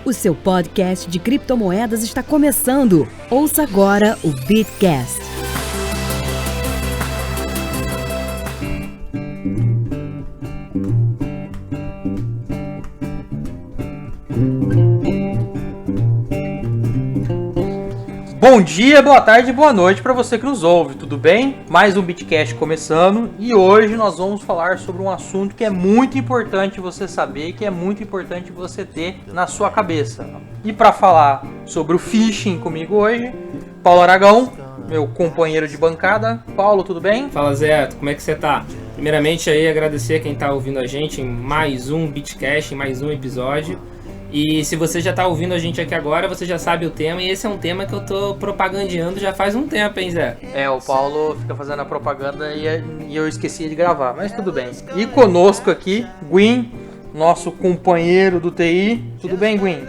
O seu podcast de criptomoedas está começando. Ouça agora o Bitcast. Bom dia, boa tarde e boa noite para você que nos ouve, tudo bem? Mais um Bitcast começando e hoje nós vamos falar sobre um assunto que é muito importante você saber, que é muito importante você ter na sua cabeça. E para falar sobre o phishing comigo hoje, Paulo Aragão, meu companheiro de bancada. Paulo, tudo bem? Fala Zé, como é que você tá? Primeiramente aí agradecer quem tá ouvindo a gente em mais um Bitcast, em mais um episódio. E se você já tá ouvindo a gente aqui agora, você já sabe o tema, e esse é um tema que eu tô propagandeando já faz um tempo, hein, Zé? O Paulo fica fazendo a propaganda e eu esqueci de gravar, mas tudo bem. E conosco aqui, Gwyn, nosso companheiro do TI. Tudo bem, Gwyn?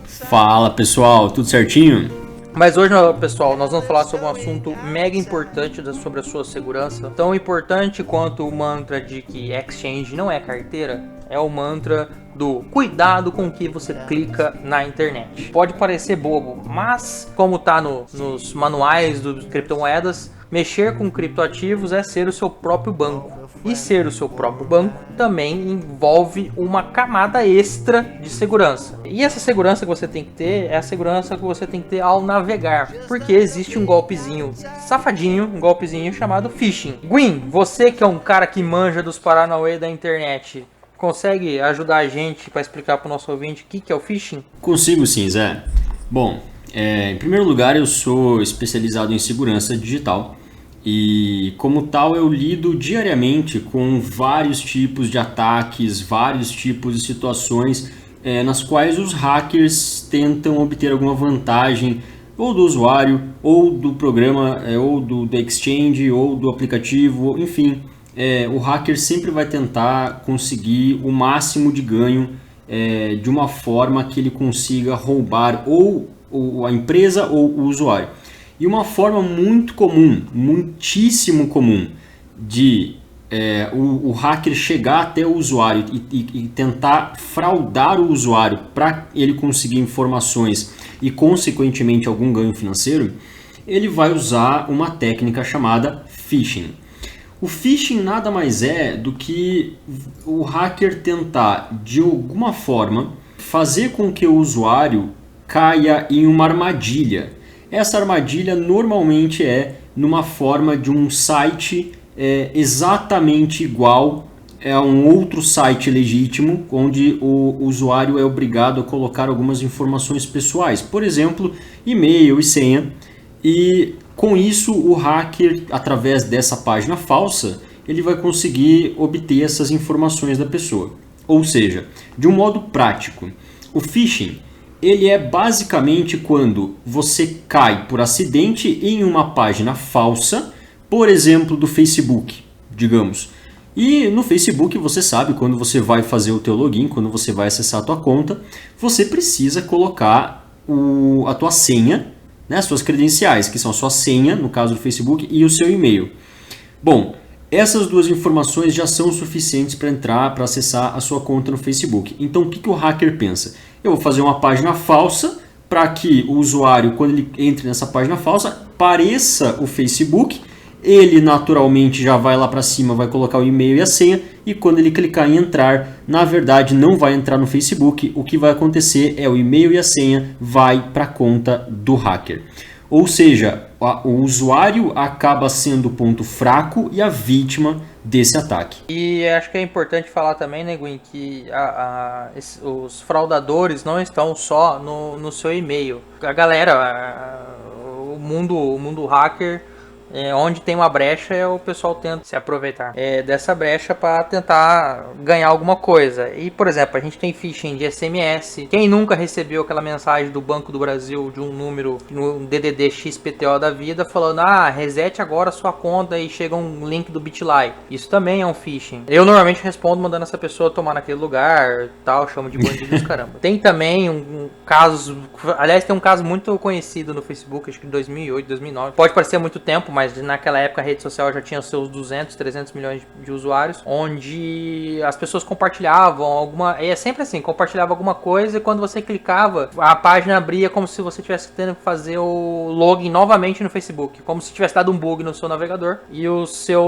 Fala, pessoal, tudo certinho? Mas hoje, pessoal, nós vamos falar sobre um assunto mega importante sobre a sua segurança. Tão importante quanto o mantra de que exchange não é carteira, é o mantra do cuidado com o que você clica na internet. Pode parecer bobo, mas como tá nos manuais dos criptomoedas, mexer com criptoativos é ser o seu próprio banco. E ser o seu próprio banco também envolve uma camada extra de segurança. E essa segurança que você tem que ter é a segurança que você tem que ter ao navegar. Porque existe um golpezinho safadinho, um golpezinho chamado phishing. Gwyn, você que é um cara que manja dos paranauê da internet, consegue ajudar a gente para explicar para o nosso ouvinte o que é o phishing? Consigo sim, Zé. Bom, em primeiro lugar, eu sou especializado em segurança digital e, como tal, eu lido diariamente com vários tipos de ataques, vários tipos de situações nas quais os hackers tentam obter alguma vantagem ou do usuário, ou do programa, ou do exchange, ou do aplicativo, enfim. O hacker sempre vai tentar conseguir o máximo de ganho de uma forma que ele consiga roubar ou a empresa ou o usuário. E uma forma muito comum, muitíssimo comum, de o hacker chegar até o usuário e tentar fraudar o usuário para ele conseguir informações e, consequentemente, algum ganho financeiro, ele vai usar uma técnica chamada phishing. O phishing nada mais é do que o hacker tentar, de alguma forma, fazer com que o usuário caia em uma armadilha. Essa armadilha normalmente é numa forma de um site exatamente igual a um outro site legítimo, onde o usuário é obrigado a colocar algumas informações pessoais, por exemplo, e-mail e senha, e com isso, o hacker, através dessa página falsa, ele vai conseguir obter essas informações da pessoa. Ou seja, de um modo prático, o phishing ele é basicamente quando você cai por acidente em uma página falsa, por exemplo, do Facebook, digamos. E no Facebook você sabe, quando você vai fazer o teu login, quando você vai acessar a tua conta, você precisa colocar a tua senha, né, suas credenciais, que são a sua senha, no caso do Facebook, e o seu e-mail. Bom, essas duas informações já são suficientes para entrar, para acessar a sua conta no Facebook. Então, o que o hacker pensa? Eu vou fazer uma página falsa para que o usuário, quando ele entre nessa página falsa, pareça o Facebook. Ele naturalmente já vai lá para cima, vai colocar o e-mail e a senha, e quando ele clicar em entrar, na verdade não vai entrar no Facebook. O que vai acontecer é o e-mail e a senha vai para a conta do hacker. Ou seja, o usuário acaba sendo o ponto fraco e a vítima desse ataque. E acho que é importante falar também, né, Gwyn, que os fraudadores não estão só no seu e-mail. A galera, o mundo hacker, onde tem uma brecha, o pessoal tenta se aproveitar dessa brecha para tentar ganhar alguma coisa. E, por exemplo, a gente tem phishing de SMS. Quem nunca recebeu aquela mensagem do Banco do Brasil de um número no DDD XPTO da vida falando: resete agora a sua conta, e chega um link do BitLife. Isso também é um phishing. Eu normalmente respondo mandando essa pessoa tomar naquele lugar, tal, chamo de bandidos, caramba. Tem também um caso, aliás, tem um caso muito conhecido no Facebook, acho que em 2008, 2009. Pode parecer muito tempo, mas naquela época a rede social já tinha seus 200, 300 milhões de usuários, onde as pessoas compartilhavam alguma... E é sempre assim, compartilhava alguma coisa e quando você clicava, a página abria como se você tivesse tendo que fazer o login novamente no Facebook, como se tivesse dado um bug no seu navegador e o seu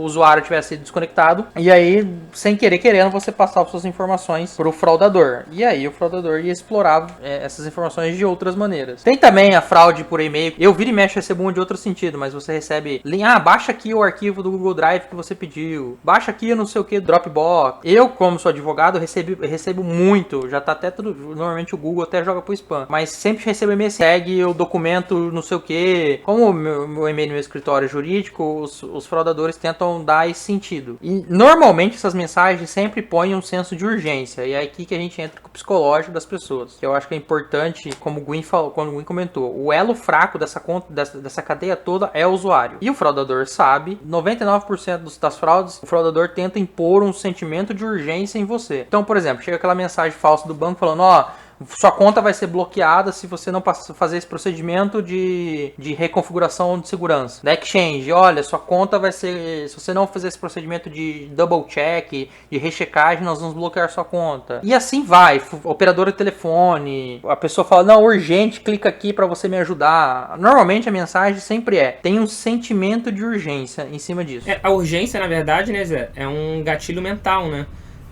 usuário tivesse sido desconectado, e aí, sem querer querendo, você passava suas informações pro fraudador, e aí o fraudador ia explorar essas informações de outras maneiras. Tem também a fraude por e-mail. Eu viro e mexo, recebo um de outro sentido, mas você recebe, baixa aqui o arquivo do Google Drive que você pediu, baixa aqui não sei o que, Dropbox. Eu, como sou advogado, recebo muito, já tá até tudo, normalmente o Google até joga pro spam, mas sempre recebo e-mail, segue o documento não sei o que. Como o meu e-mail no meu escritório jurídico, os fraudadores tentam dar esse sentido. E normalmente essas mensagens sempre põem um senso de urgência, e é aqui que a gente entra com o psicológico das pessoas, que eu acho que é importante, como o Gwyn falou, quando o Gwyn comentou, o elo fraco dessa conta, dessa cadeia toda é o usuário. E o fraudador sabe, 99% das fraudes, o fraudador tenta impor um sentimento de urgência em você. Então, por exemplo, chega aquela mensagem falsa do banco falando, sua conta vai ser bloqueada se você não fazer esse procedimento de reconfiguração de segurança. Da Exchange, olha, sua conta vai ser... Se você não fizer esse procedimento de double check, de rechecagem, nós vamos bloquear sua conta. E assim vai. Operadora de telefone. A pessoa fala, não, urgente, clica aqui para você me ajudar. Normalmente a mensagem sempre tem um sentimento de urgência em cima disso. A urgência, na verdade, né, Zé, é um gatilho mental, né?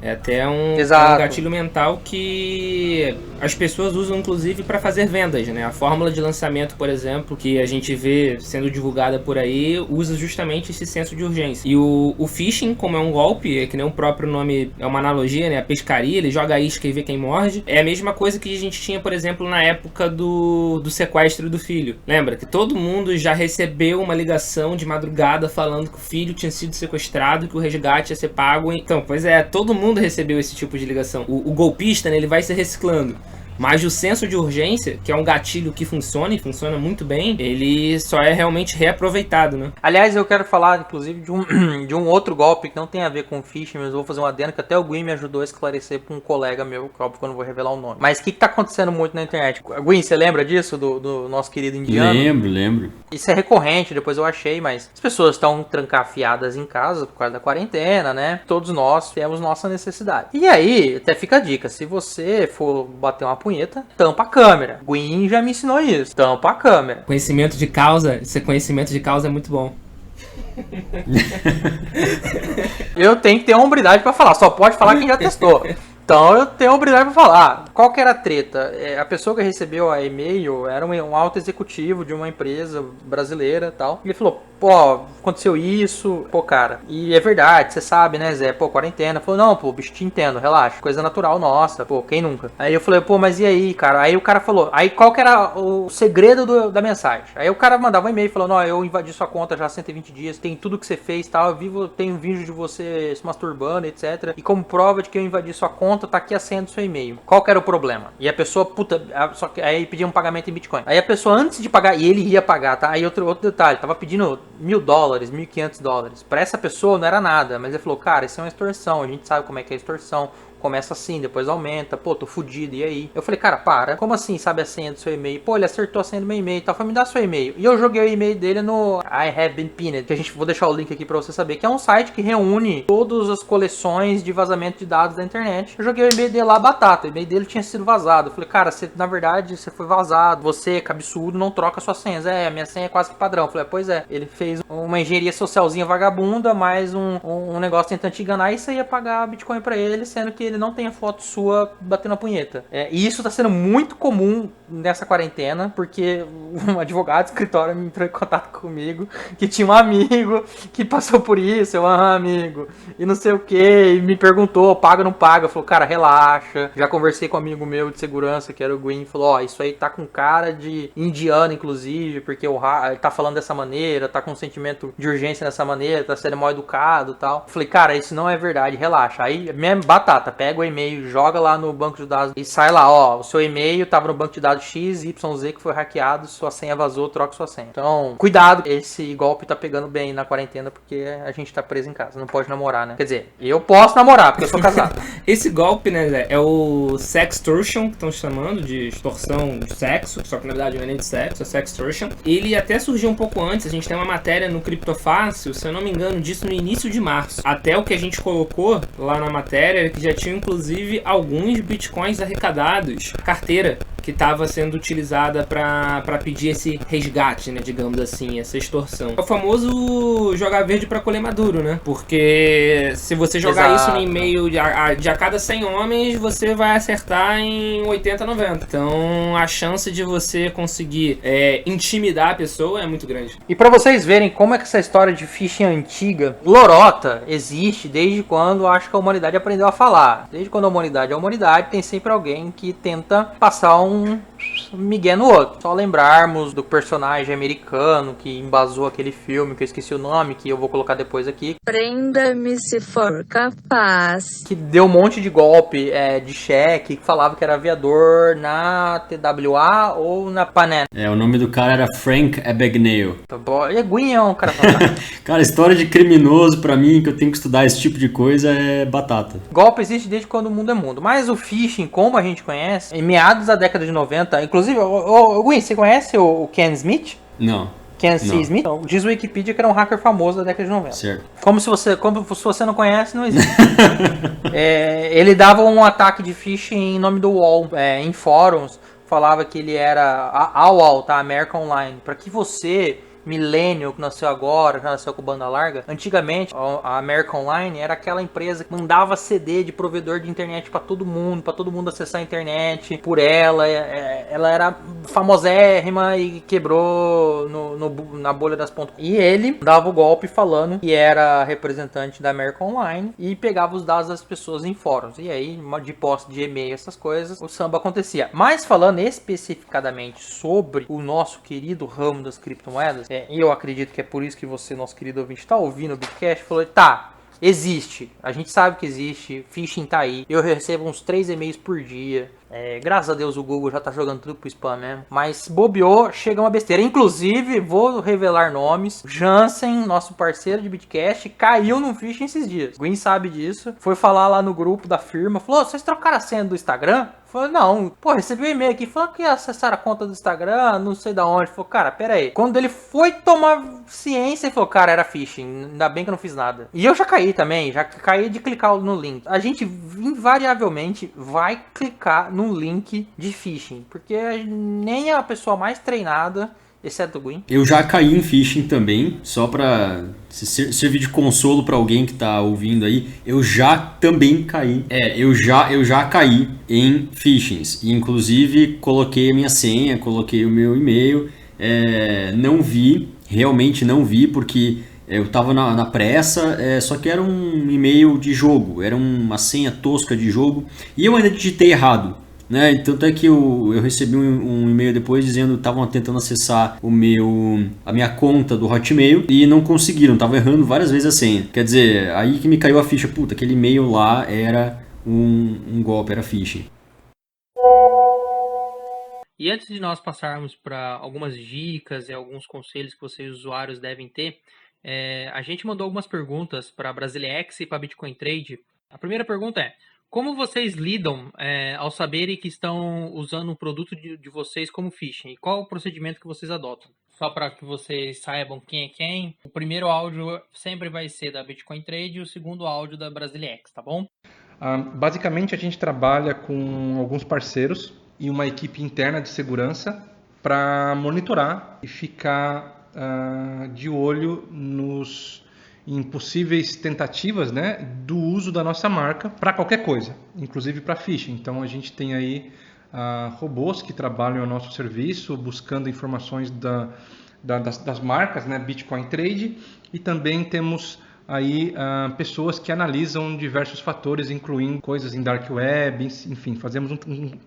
É até um gatilho mental que as pessoas usam, inclusive, para fazer vendas, né? A fórmula de lançamento, por exemplo, que a gente vê sendo divulgada por aí, usa justamente esse senso de urgência. E o phishing, como é um golpe, é que nem o próprio nome, é uma analogia, né? A pescaria, ele joga a isca e vê quem morde. É a mesma coisa que a gente tinha, por exemplo, na época do sequestro do filho. Lembra? Que todo mundo já recebeu uma ligação de madrugada falando que o filho tinha sido sequestrado, que o resgate ia ser pago. Então, pois é, todo mundo recebeu esse tipo de ligação. O golpista, né, ele vai se reciclando. Mas o senso de urgência, que é um gatilho que funciona e funciona muito bem, ele só é realmente reaproveitado, né? Aliás, eu quero falar, inclusive, de um outro golpe que não tem a ver com phishing, mas eu vou fazer uma adendo que até o Gwyn me ajudou a esclarecer para um colega meu, que óbvio que eu não vou revelar o nome. Mas o que tá acontecendo muito na internet? Gwyn, você lembra disso, do nosso querido indiano? Lembro. Isso é recorrente, depois eu achei, mas as pessoas estão trancafiadas em casa por causa da quarentena, né? Todos nós temos nossa necessidade. E aí, até fica a dica, se você for bater uma punheta, tampa a câmera. Gwyn já me ensinou isso. Tampa a câmera. Conhecimento de causa, esse conhecimento de causa é muito bom. Eu tenho que ter uma hombridade pra falar, só pode falar quem já testou. Então eu tenho a obrigação pra falar. Qual que era a treta? A pessoa que recebeu a e-mail era um alto executivo de uma empresa brasileira e tal. E ele falou, pô, aconteceu isso, pô, cara. E é verdade, você sabe, né, Zé? Pô, quarentena. Falou, não, pô, bicho, te entendo, relaxa. Coisa natural nossa, pô, quem nunca? Aí eu falei, pô, mas e aí, cara? Aí o cara falou, aí qual que era o segredo da mensagem? Aí o cara mandava um e-mail falando, ó, eu invadi sua conta já há 120 dias, tem tudo que você fez e tal, tem um vídeo de você se masturbando, etc. E como prova de que eu invadi sua conta, tá aqui a senha do seu e-mail. Qual que era o problema? E a pessoa, puta, só que aí pedia um pagamento em Bitcoin. Aí a pessoa, antes de pagar, e ele ia pagar, tá? Aí outro detalhe, tava pedindo $1.000, $1.500. Pra essa pessoa não era nada, mas ele falou, cara, isso é uma extorsão, a gente sabe como é que é extorsão. Começa assim, depois aumenta, pô, tô fudido, e aí? Eu falei, cara, para, como assim sabe a senha do seu e-mail? Pô, ele acertou a senha do meu e-mail e tal, foi me dar seu e-mail. E eu joguei o e-mail dele no I Have Been Pinned, que vou deixar o link aqui pra você saber, que é um site que reúne todas as coleções de vazamento de dados da internet. Eu joguei o e-mail dele lá, batata, o e-mail dele tinha sido vazado. Eu falei, cara, na verdade, você foi vazado, você, cabeçudo, não troca suas senhas. A minha senha é quase que padrão. Eu falei, pois é, ele fez uma engenharia socialzinha vagabunda, mais um negócio tentando te enganar, e você ia pagar Bitcoin pra ele, sendo que ele não tem a foto sua batendo a punheta. E isso tá sendo muito comum nessa quarentena, porque um advogado do escritório me entrou em contato comigo, que tinha um amigo que passou por isso, amigo, e não sei o que, e me perguntou, paga ou não paga? Eu falei, cara, relaxa. Já conversei com um amigo meu de segurança, que era o Gwyn, falou, ó, isso aí tá com cara de indiano, inclusive, porque ele tá falando dessa maneira, tá com um sentimento de urgência dessa maneira, tá sendo mal educado e tal. Eu falei, cara, isso não é verdade, relaxa. Aí, mesmo batata, pega o e-mail, joga lá no banco de dados e sai lá, ó, o seu e-mail tava no banco de dados XYZ que foi hackeado, sua senha vazou, troca sua senha. Então, cuidado, esse golpe tá pegando bem na quarentena porque a gente tá preso em casa, não pode namorar, né? Quer dizer, eu posso namorar porque eu sou casado. Esse golpe, né, Zé, é o sextortion, que estão chamando de extorsão de sexo, só que na verdade não é nem de sexo, é sextortion. Ele até surgiu um pouco antes, a gente tem uma matéria no Criptofácil, se eu não me engano, disso no início de março. Até o que a gente colocou lá na matéria, que já tinha inclusive alguns bitcoins arrecadados, carteira, que estava sendo utilizada para pedir esse resgate, né, digamos assim, essa extorsão. É o famoso jogar verde para colher maduro, né? Porque se você jogar isso no e-mail de a cada 100 homens, você vai acertar em 80, 90. Então, a chance de você conseguir intimidar a pessoa é muito grande. E para vocês verem como é que essa história de phishing antiga, lorota, existe desde quando acho que a humanidade aprendeu a falar. Desde quando a humanidade é a humanidade, tem sempre alguém que tenta passar um migué no outro. Só lembrarmos do personagem americano que embasou aquele filme, que eu esqueci o nome, que eu vou colocar depois aqui. Prenda-me se for capaz. Que deu um monte de golpe de cheque, que falava que era aviador na TWA ou na Panem. O nome do cara era Frank Abagnale. E a Gwen é um cara fantástico. Cara, história de criminoso pra mim, que eu tenho que estudar esse tipo de coisa, é batata. Golpe existe desde quando o mundo é mundo. Mas o phishing, como a gente conhece, em meados da década de 90, inclusive, Gwen, você conhece o Ken Smith? Não. Ken C. Smith? Diz o Wikipedia que era um hacker famoso da década de 90. Certo. Como se você não conhece, não existe. Ele dava um ataque de phishing em nome do UOL, em fóruns, falava que ele era a UOL, tá? American Online. Para que você, millennial, que nasceu agora, que nasceu com banda larga, antigamente a American Online era aquela empresa que mandava CD de provedor de internet para todo mundo acessar a internet por ela. Ela era famosérrima e quebrou na bolha das pontas. E ele dava o golpe falando que era representante da American Online e pegava os dados das pessoas em fóruns. E aí, de posse de e-mail, essas coisas, o samba acontecia. Mas falando especificadamente sobre o nosso querido ramo das criptomoedas, e eu acredito que é por isso que você, nosso querido ouvinte, está ouvindo o Bitcast, falou, tá, existe, a gente sabe que existe, phishing tá aí, eu recebo uns 3 e-mails por dia, graças a Deus o Google já tá jogando tudo pro spam mesmo, mas bobeou, chega uma besteira. Inclusive, vou revelar nomes, Jansen, nosso parceiro de Bitcast, caiu num phishing esses dias, Gwen sabe disso, foi falar lá no grupo da firma, falou, vocês trocaram a senha do Instagram? Falei, não, pô, recebi um e-mail aqui, falando que ia acessar a conta do Instagram, não sei da onde. Falei, cara, pera aí. Quando ele foi tomar ciência, ele falou, cara, era phishing, ainda bem que eu não fiz nada. E eu já caí também, já caí de clicar no link. A gente invariavelmente vai clicar no link de phishing, porque nem a pessoa mais treinada, exceto o Gwen. Eu já caí em phishing também, só pra servir de consolo pra alguém que tá ouvindo aí. Eu já também caí. Eu já caí em phishings. Inclusive, coloquei a minha senha, coloquei o meu e-mail. Não vi, realmente não vi, porque eu tava na pressa, só que era um e-mail de jogo, era uma senha tosca de jogo. E eu ainda digitei errado. Né? Tanto é que eu recebi um e-mail depois dizendo que estavam tentando acessar a minha conta do Hotmail e não conseguiram, estavam errando várias vezes a senha. Quer dizer, aí que me caiu a ficha, puta, aquele e-mail lá era um golpe, era phishing. E antes de nós passarmos para algumas dicas e alguns conselhos que vocês usuários devem ter, a gente mandou algumas perguntas para a Brasilex e para a Bitcoin Trade. A primeira pergunta é: como vocês lidam ao saberem que estão usando um produto de vocês como phishing? E qual o procedimento que vocês adotam? Só para que vocês saibam quem é quem, o primeiro áudio sempre vai ser da Bitcoin Trade e o segundo áudio da Brasilex, tá bom? Basicamente, a gente trabalha com alguns parceiros e uma equipe interna de segurança para monitorar e ficar de olho em possíveis tentativas, né, do uso da nossa marca para qualquer coisa, inclusive para phishing. Então a gente tem aí robôs que trabalham ao nosso serviço buscando informações das marcas, né, Bitcoin Trade, e também temos aí pessoas que analisam diversos fatores, incluindo coisas em dark web, enfim, fazemos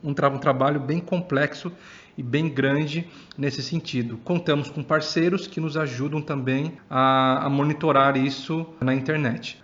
um trabalho bem complexo e bem grande nesse sentido. Contamos com parceiros que nos ajudam também a monitorar isso na internet.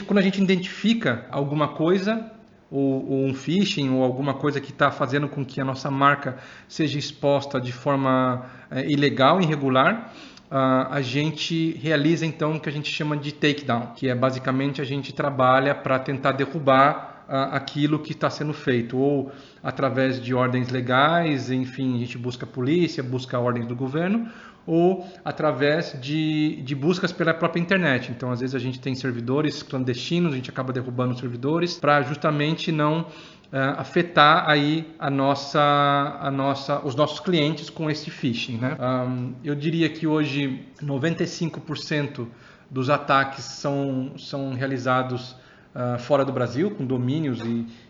Quando a gente identifica alguma coisa, ou um phishing ou alguma coisa que está fazendo com que a nossa marca seja exposta de forma ilegal, irregular, a gente realiza então o que a gente chama de takedown, que é basicamente a gente trabalha para tentar derrubar aquilo que está sendo feito, ou através de ordens legais, enfim, a gente busca a polícia, busca ordens do governo, ou através de buscas pela própria internet. Então, às vezes a gente tem servidores clandestinos, a gente acaba derrubando os servidores para justamente não afetar aí os nossos clientes com esse phishing, né? Eu diria que hoje 95% dos ataques são realizados fora do Brasil, com domínios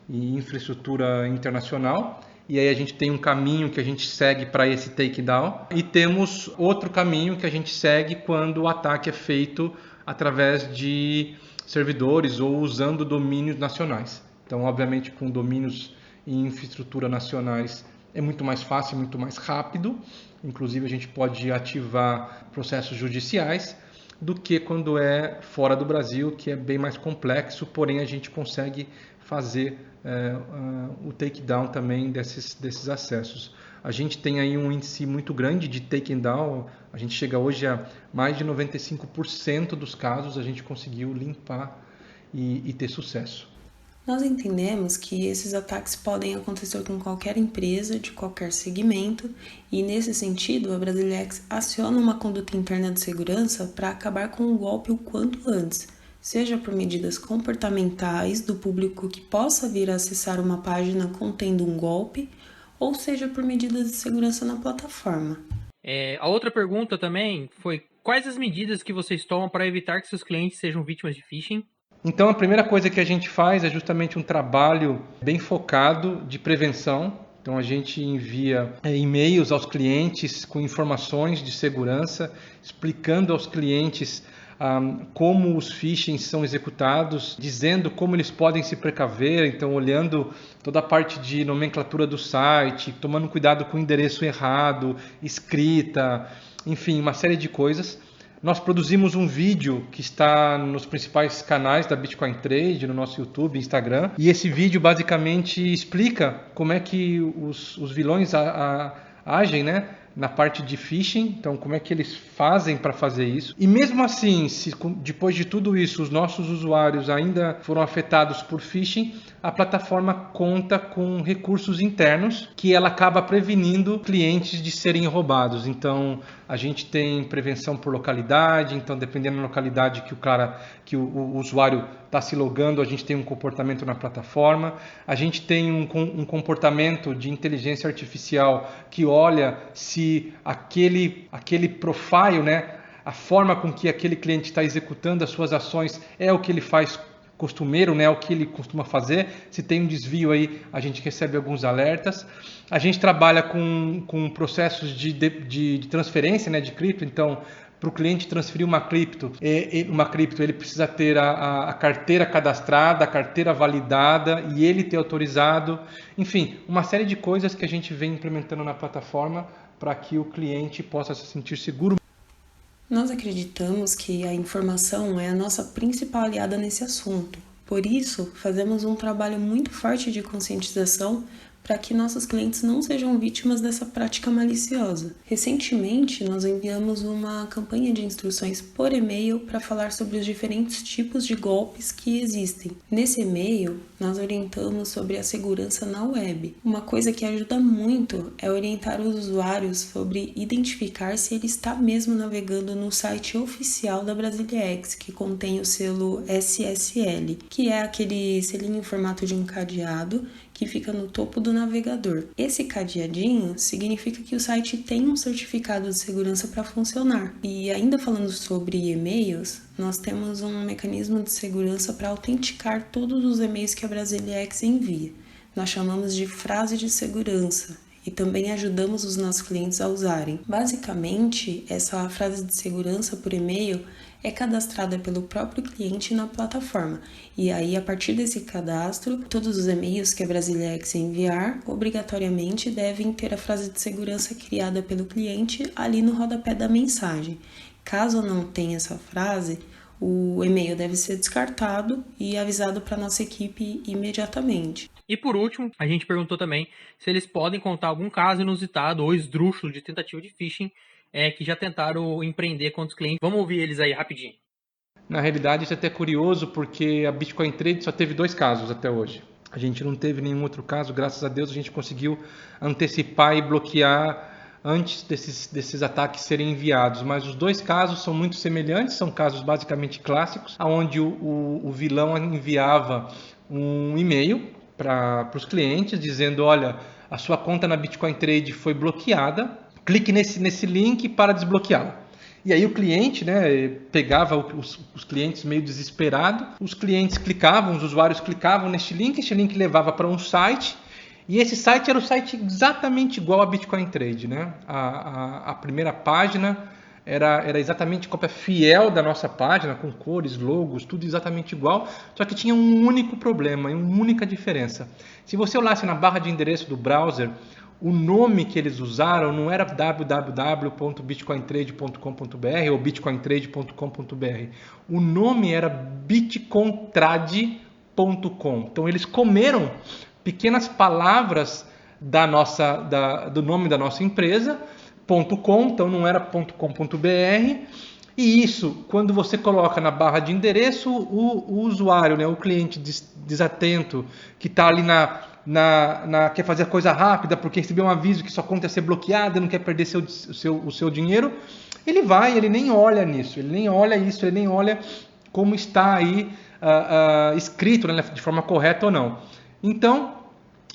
e infraestrutura internacional. E aí a gente tem um caminho que a gente segue para esse takedown. E temos outro caminho que a gente segue quando o ataque é feito através de servidores ou usando domínios nacionais. Então, obviamente, com domínios e infraestrutura nacionais é muito mais fácil, muito mais rápido. Inclusive, a gente pode ativar processos judiciais do que quando é fora do Brasil, que é bem mais complexo, porém a gente consegue fazer o takedown também desses acessos. A gente tem aí um índice muito grande de takedown, a gente chega hoje a mais de 95% dos casos a gente conseguiu limpar e ter sucesso. Nós entendemos que esses ataques podem acontecer com qualquer empresa, de qualquer segmento, e nesse sentido a Brasilex aciona uma conduta interna de segurança para acabar com o golpe o quanto antes, seja por medidas comportamentais do público que possa vir a acessar uma página contendo um golpe, ou seja por medidas de segurança na plataforma. A outra pergunta também foi: quais as medidas que vocês tomam para evitar que seus clientes sejam vítimas de phishing? Então, a primeira coisa que a gente faz é justamente um trabalho bem focado de prevenção. Então, a gente envia e-mails aos clientes com informações de segurança, explicando aos clientes como os phishings são executados, dizendo como eles podem se precaver, então olhando toda a parte de nomenclatura do site, tomando cuidado com o endereço errado, escrita, enfim, uma série de coisas. Nós produzimos um vídeo que está nos principais canais da Bitcoin Trade, no nosso YouTube, Instagram, e esse vídeo basicamente explica como é que os vilões agem, né, na parte de phishing, então como é que eles fazem para fazer isso. E mesmo assim, se depois de tudo isso os nossos usuários ainda foram afetados por phishing, a plataforma conta com recursos internos que ela acaba prevenindo clientes de serem roubados. Então a gente tem prevenção por localidade, então dependendo da localidade que o usuário está se logando, a gente tem um comportamento na plataforma. A gente tem um comportamento de inteligência artificial que olha se aquele profile, né, a forma com que aquele cliente está executando as suas ações é o que ele faz costumeiro, né, o que ele costuma fazer. Se tem um desvio aí, a gente recebe alguns alertas. A gente trabalha com processos de transferência, né, de cripto. Então, para o cliente transferir uma cripto, ele precisa ter a carteira cadastrada, a carteira validada e ele ter autorizado. Enfim, uma série de coisas que a gente vem implementando na plataforma para que o cliente possa se sentir seguro. Nós acreditamos que a informação é a nossa principal aliada nesse assunto. Por isso, fazemos um trabalho muito forte de conscientização para que nossos clientes não sejam vítimas dessa prática maliciosa. Recentemente, nós enviamos uma campanha de instruções por e-mail para falar sobre os diferentes tipos de golpes que existem. Nesse e-mail, nós orientamos sobre a segurança na web. Uma coisa que ajuda muito é orientar os usuários sobre identificar se ele está mesmo navegando no site oficial da Brasilex, que contém o selo SSL, que é aquele selinho em formato de um cadeado que fica no topo do navegador. Esse cadeadinho significa que o site tem um certificado de segurança para funcionar. E ainda falando sobre e-mails, nós temos um mecanismo de segurança para autenticar todos os e-mails que a Brasilex envia. Nós chamamos de frase de segurança e também ajudamos os nossos clientes a usarem. Basicamente, essa frase de segurança por e-mail é cadastrada pelo próprio cliente na plataforma. E aí, a partir desse cadastro, todos os e-mails que a Brasilex enviar, obrigatoriamente devem ter a frase de segurança criada pelo cliente ali no rodapé da mensagem. Caso não tenha essa frase, o e-mail deve ser descartado e avisado para nossa equipe imediatamente. E por último, a gente perguntou também se eles podem contar algum caso inusitado ou esdrúxulo de tentativa de phishing que já tentaram empreender contra os clientes. Vamos ouvir eles aí rapidinho. Na realidade, isso é até curioso, porque a Bitcoin Trade só teve 2 casos até hoje. A gente não teve nenhum outro caso, graças a Deus a gente conseguiu antecipar e bloquear antes desses ataques serem enviados. Mas os 2 casos são muito semelhantes, são casos basicamente clássicos, onde o vilão enviava um e-mail para os clientes dizendo: olha, a sua conta na Bitcoin Trade foi bloqueada, clique nesse link para desbloqueá-la. E aí o cliente, pegava os clientes meio desesperado, os clientes clicavam, os usuários clicavam neste link levava para um site, e esse site era o site exatamente igual a Bitcoin Trade, né? A primeira página era exatamente cópia fiel da nossa página, com cores, logos, tudo exatamente igual, só que tinha um único problema e uma única diferença. Se você olhasse na barra de endereço do browser, o nome que eles usaram não era www.bitcointrade.com.br ou bitcointrade.com.br. O nome era bitcontrade.com. Então eles comeram pequenas palavras do nome da nossa empresa, .com, então não era .com.br. E isso, quando você coloca na barra de endereço, o usuário, o cliente desatento, que está ali quer fazer a coisa rápida porque recebeu um aviso que sua conta ia ser bloqueada, não quer perder o seu dinheiro, ele nem olha nisso, ele nem olha isso, ele nem olha como está aí escrito, de forma correta ou não. Então,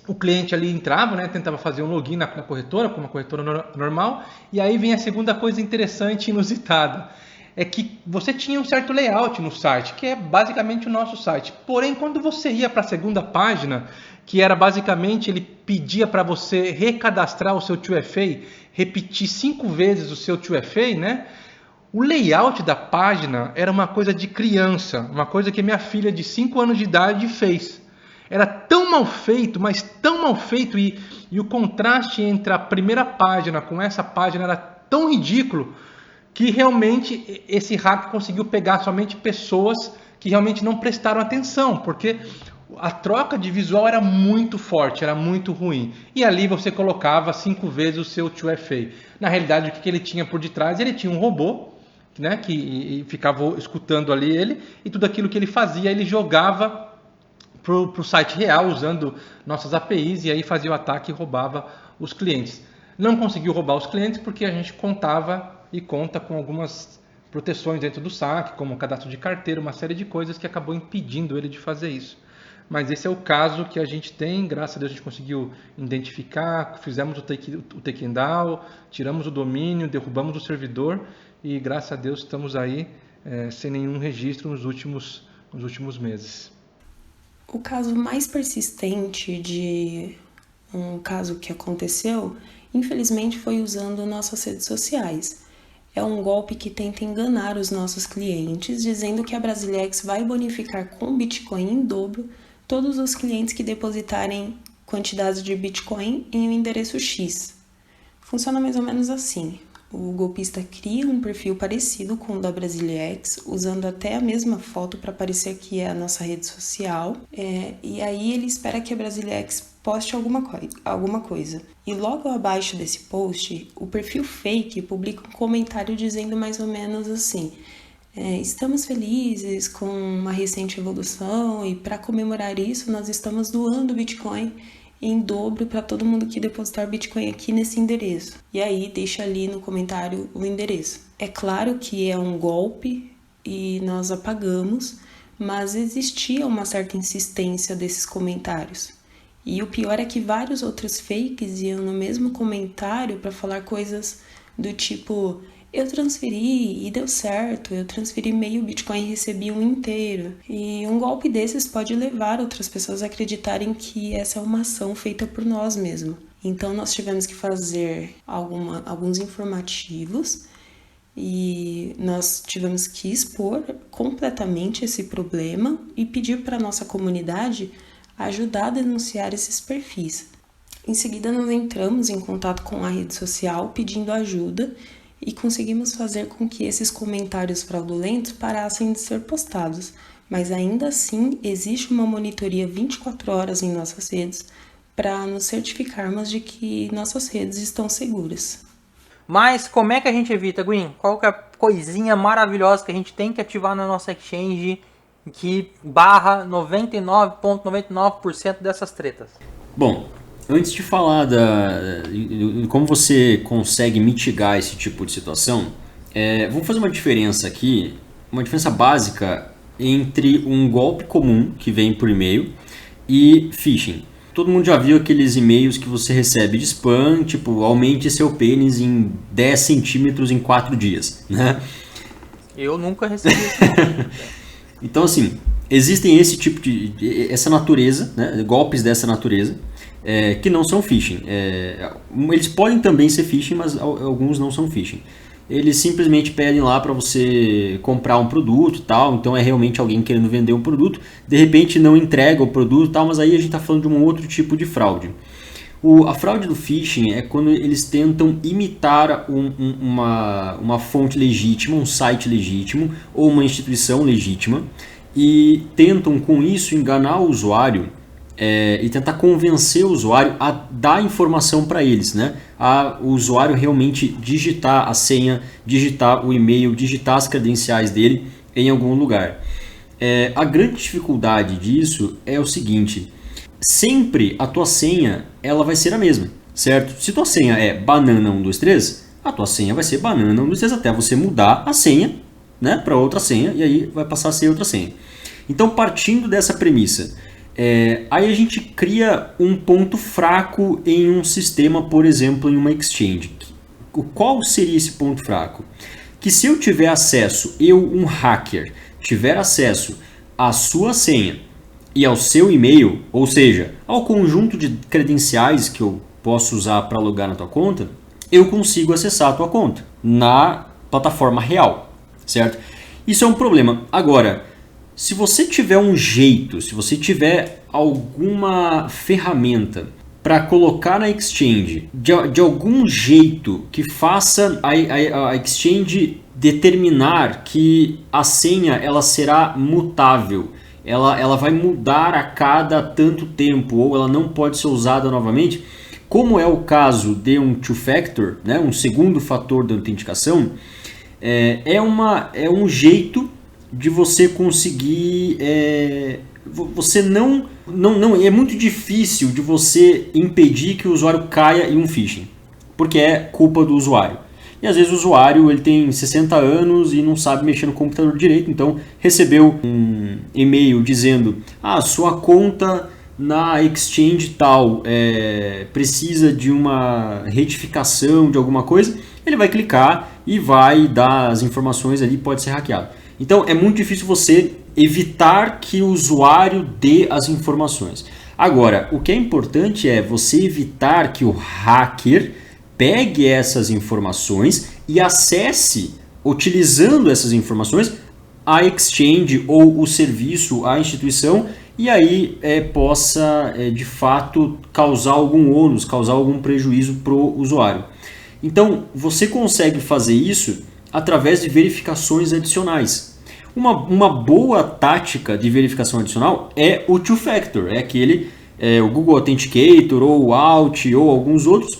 o cliente ali entrava, tentava fazer um login na corretora, como uma corretora normal, e aí vem a segunda coisa interessante e inusitada. É que você tinha um certo layout no site, que é basicamente o nosso site. Porém, quando você ia para a segunda página, que era basicamente, ele pedia para você recadastrar o seu 2FA, repetir 5 vezes o seu 2FA, o layout da página era uma coisa de criança, uma coisa que minha filha de 5 anos de idade fez. Era tão mal feito, mas tão mal feito, e o contraste entre a primeira página com essa página era tão ridículo, que realmente esse hack conseguiu pegar somente pessoas que realmente não prestaram atenção, porque a troca de visual era muito forte, era muito ruim. E ali você colocava 5 vezes o seu 2FA. Na realidade, o que ele tinha por detrás? Ele tinha um robô, que ficava escutando ali ele, e tudo aquilo que ele fazia, ele jogava para o site real, usando nossas APIs, e aí fazia o ataque e roubava os clientes. Não conseguiu roubar os clientes porque a gente contava e conta com algumas proteções dentro do saque, como cadastro de carteira, uma série de coisas que acabou impedindo ele de fazer isso. Mas esse é o caso que a gente tem, graças a Deus a gente conseguiu identificar, fizemos o takedown down, tiramos o domínio, derrubamos o servidor e graças a Deus estamos aí sem nenhum registro nos últimos meses. O caso mais persistente de um caso que aconteceu, infelizmente, foi usando nossas redes sociais. É um golpe que tenta enganar os nossos clientes, dizendo que a Brasilex vai bonificar com Bitcoin em dobro todos os clientes que depositarem quantidades de Bitcoin em um endereço X. Funciona mais ou menos assim. O golpista cria um perfil parecido com o da Brasilex, usando até a mesma foto para parecer que é a nossa rede social, e aí ele espera que a Brasilex poste alguma coisa. E logo abaixo desse post, o perfil fake publica um comentário dizendo mais ou menos assim: estamos felizes com uma recente evolução e para comemorar isso nós estamos doando Bitcoin em dobro para todo mundo que depositar Bitcoin aqui nesse endereço. E aí deixa ali no comentário o endereço. É claro que é um golpe e nós apagamos, mas existia uma certa insistência desses comentários. E o pior é que vários outros fakes iam no mesmo comentário para falar coisas do tipo: eu transferi e deu certo, eu transferi meio Bitcoin e recebi um inteiro. E um golpe desses pode levar outras pessoas a acreditarem que essa é uma ação feita por nós mesmos. Então nós tivemos que fazer alguns informativos e nós tivemos que expor completamente esse problema e pedir para a nossa comunidade ajudar a denunciar esses perfis. Em seguida nós entramos em contato com a rede social pedindo ajuda e conseguimos fazer com que esses comentários fraudulentos parassem de ser postados, mas ainda assim existe uma monitoria 24 horas em nossas redes para nos certificarmos de que nossas redes estão seguras. Mas como é que a gente evita, Gwen? Qual que é a coisinha maravilhosa que a gente tem que ativar na nossa exchange que barra 99,99% dessas tretas? Bom, antes de falar de como você consegue mitigar esse tipo de situação, vamos fazer uma diferença aqui, uma diferença básica entre um golpe comum que vem por e-mail e phishing. Todo mundo já viu aqueles e-mails que você recebe de spam, tipo, aumente seu pênis em 10 centímetros em 4 dias, né? Eu nunca recebi isso. Então, assim, existem essa natureza, né? Golpes dessa natureza, que não são phishing. Eles podem também ser phishing, mas alguns não são phishing. Eles simplesmente pedem lá para você comprar um produto e tal, então é realmente alguém querendo vender um produto, de repente não entrega o produto e tal, mas aí a gente está falando de um outro tipo de fraude. A fraude do phishing é quando eles tentam imitar uma fonte legítima, um site legítimo ou uma instituição legítima e tentam com isso enganar o usuário e tentar convencer o usuário a dar informação para eles, né? O usuário realmente digitar a senha, digitar o e-mail, digitar as credenciais dele em algum lugar. A grande dificuldade disso é o seguinte: sempre a tua senha ela vai ser a mesma, certo? Se tua senha é banana123, a tua senha vai ser banana123 até você mudar a senha, né, para outra senha e aí vai passar a ser outra senha. Então, partindo dessa premissa, aí a gente cria um ponto fraco em um sistema, por exemplo, em uma exchange. Qual seria esse ponto fraco? Que se eu tiver acesso, um hacker, tiver acesso à sua senha e ao seu e-mail, ou seja, ao conjunto de credenciais que eu posso usar para logar na tua conta, eu consigo acessar a tua conta na plataforma real, certo? Isso é um problema. Agora, se você tiver um jeito, se você tiver alguma ferramenta para colocar na exchange de algum jeito que faça a exchange determinar que a senha ela será mutável, ela vai mudar a cada tanto tempo ou ela não pode ser usada novamente, como é o caso de um two-factor, né, um segundo fator de autenticação, é um jeito de você conseguir, você não é muito difícil de você impedir que o usuário caia em um phishing, porque é culpa do usuário. E às vezes o usuário ele tem 60 anos e não sabe mexer no computador direito, então recebeu um e-mail dizendo: sua conta na exchange tal precisa de uma retificação de alguma coisa, ele vai clicar e vai dar as informações ali, pode ser hackeado. Então é muito difícil você evitar que o usuário dê as informações. Agora, o que é importante é você evitar que o hacker pegue essas informações e acesse, utilizando essas informações, a exchange ou o serviço, a instituição, e aí possa de fato causar algum ônus, causar algum prejuízo para o usuário. Então você consegue fazer isso através de verificações adicionais. Uma boa tática de verificação adicional é o two-factor, o Google Authenticator ou o Alt ou alguns outros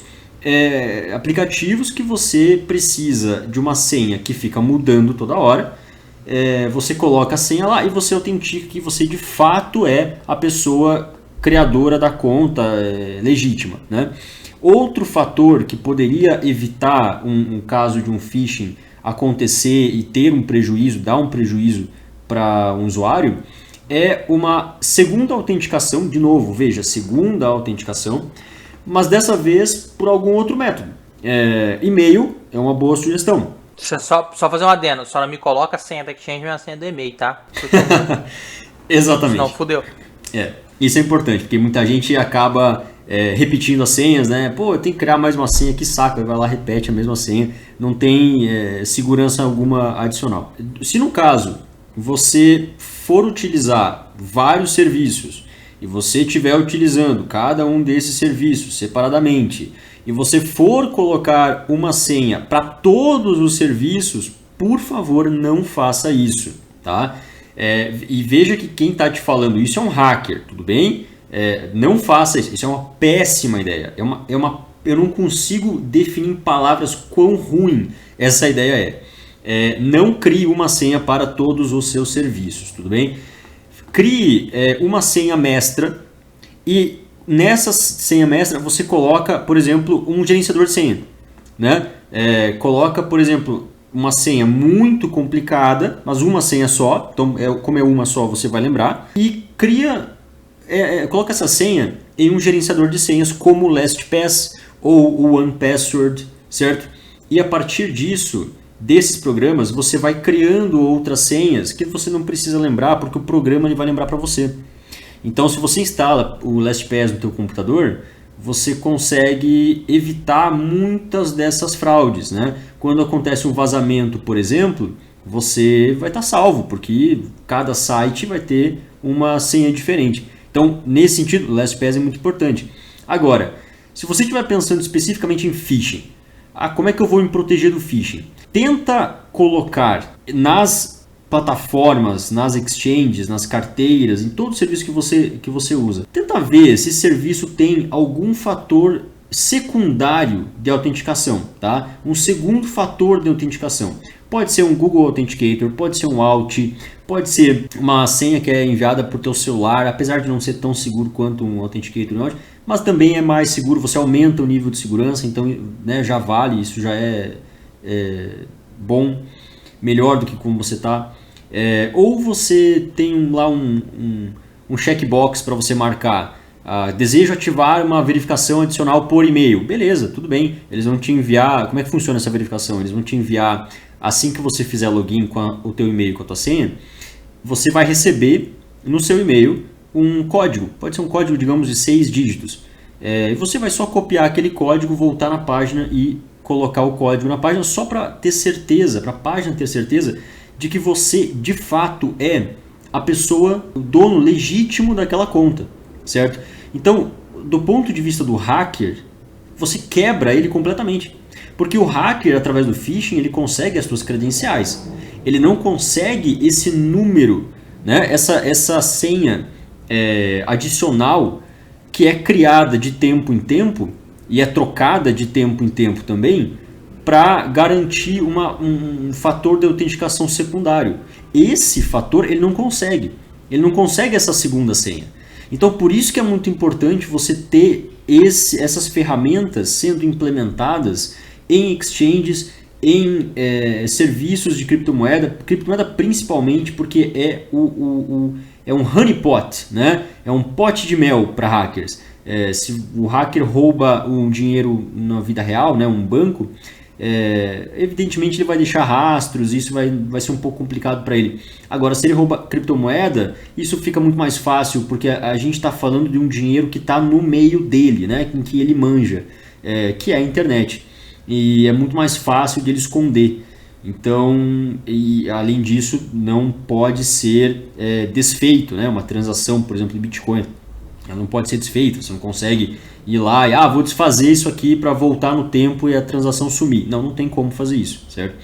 aplicativos que você precisa de uma senha que fica mudando toda hora. Você coloca a senha lá e você autentica que você de fato é a pessoa criadora da conta legítima, né? Outro fator que poderia evitar um caso de um phishing acontecer e ter um prejuízo, dar um prejuízo para um usuário, é uma segunda autenticação, de novo, veja, segunda autenticação, mas dessa vez por algum outro método. E-mail é uma boa sugestão. Só fazer um adendo, só não me coloca a senha da exchange e a senha do e-mail, tá? Exatamente. Não, fudeu. Isso é importante, porque muita gente acaba repetindo as senhas, né? Pô, eu tenho que criar mais uma senha, que saco, vai lá, repete a mesma senha, não tem segurança alguma adicional. Se no caso você for utilizar vários serviços e você estiver utilizando cada um desses serviços separadamente, e você for colocar uma senha para todos os serviços, por favor, não faça isso, tá? E veja que quem está te falando isso é um hacker, tudo bem? Não faça isso, isso é uma péssima ideia. Eu não consigo definir em palavras quão ruim essa ideia é. Não crie uma senha para todos os seus serviços, tudo bem? Crie uma senha mestra e nessa senha mestra você coloca, por exemplo, um gerenciador de senha, né? Coloca, por exemplo, uma senha muito complicada, mas uma senha só, então como é uma só você vai lembrar, e coloca essa senha em um gerenciador de senhas como o LastPass ou o OnePassword, certo? E a partir desses programas, você vai criando outras senhas que você não precisa lembrar, porque o programa ele vai lembrar para você. Então, se você instala o LastPass no teu computador, você consegue evitar muitas dessas fraudes, né? Quando acontece um vazamento, por exemplo, você vai estar salvo, porque cada site vai ter uma senha diferente. Então, nesse sentido, o LastPass é muito importante. Agora, se você estiver pensando especificamente em phishing, como é que eu vou me proteger do phishing? Tenta colocar nas plataformas, nas exchanges, nas carteiras, em todo serviço que você usa. Tenta ver se esse serviço tem algum fator secundário de autenticação, tá? Um segundo fator de autenticação. Pode ser um Google Authenticator, pode ser um Aut, pode ser uma senha que é enviada por teu celular, apesar de não ser tão seguro quanto um Authenticator, mas também é mais seguro, você aumenta o nível de segurança, então né, já vale, isso já é bom, melhor do que como você está. Ou você tem lá um checkbox para você marcar, desejo ativar uma verificação adicional por e-mail. Beleza, tudo bem, eles vão te enviar, como é que funciona essa verificação? Eles vão te enviar, assim que você fizer login com o teu e-mail, com a tua senha, você vai receber no seu e-mail um código, pode ser um código, digamos, de 6 dígitos. E você vai só copiar aquele código, voltar na página e colocar o código na página só para ter certeza, para a página ter certeza de que você de fato é a pessoa, o dono legítimo daquela conta, certo? Então, do ponto de vista do hacker, você quebra ele completamente. Porque o hacker, através do phishing, ele consegue as suas credenciais. Ele não consegue esse número, né? Essa senha adicional que é criada de tempo em tempo e é trocada de tempo em tempo também para garantir um fator de autenticação secundário. Esse fator ele não consegue. Ele não consegue essa segunda senha. Então, por isso que é muito importante você ter essas ferramentas sendo implementadas em exchanges, em serviços de criptomoeda principalmente porque é um honeypot, né? É um pote de mel para hackers. Se o hacker rouba um dinheiro na vida real, né, um banco, evidentemente ele vai deixar rastros, isso vai ser um pouco complicado para ele. Agora, se ele rouba criptomoeda, isso fica muito mais fácil, porque a gente está falando de um dinheiro que está no meio dele, né, em que ele manja, que é a internet. E é muito mais fácil de ele esconder. Então, e além disso, não pode ser desfeito, né? Uma transação, por exemplo, de Bitcoin, ela não pode ser desfeita. Você não consegue ir lá e vou desfazer isso aqui para voltar no tempo e a transação sumir. Não tem como fazer isso, certo?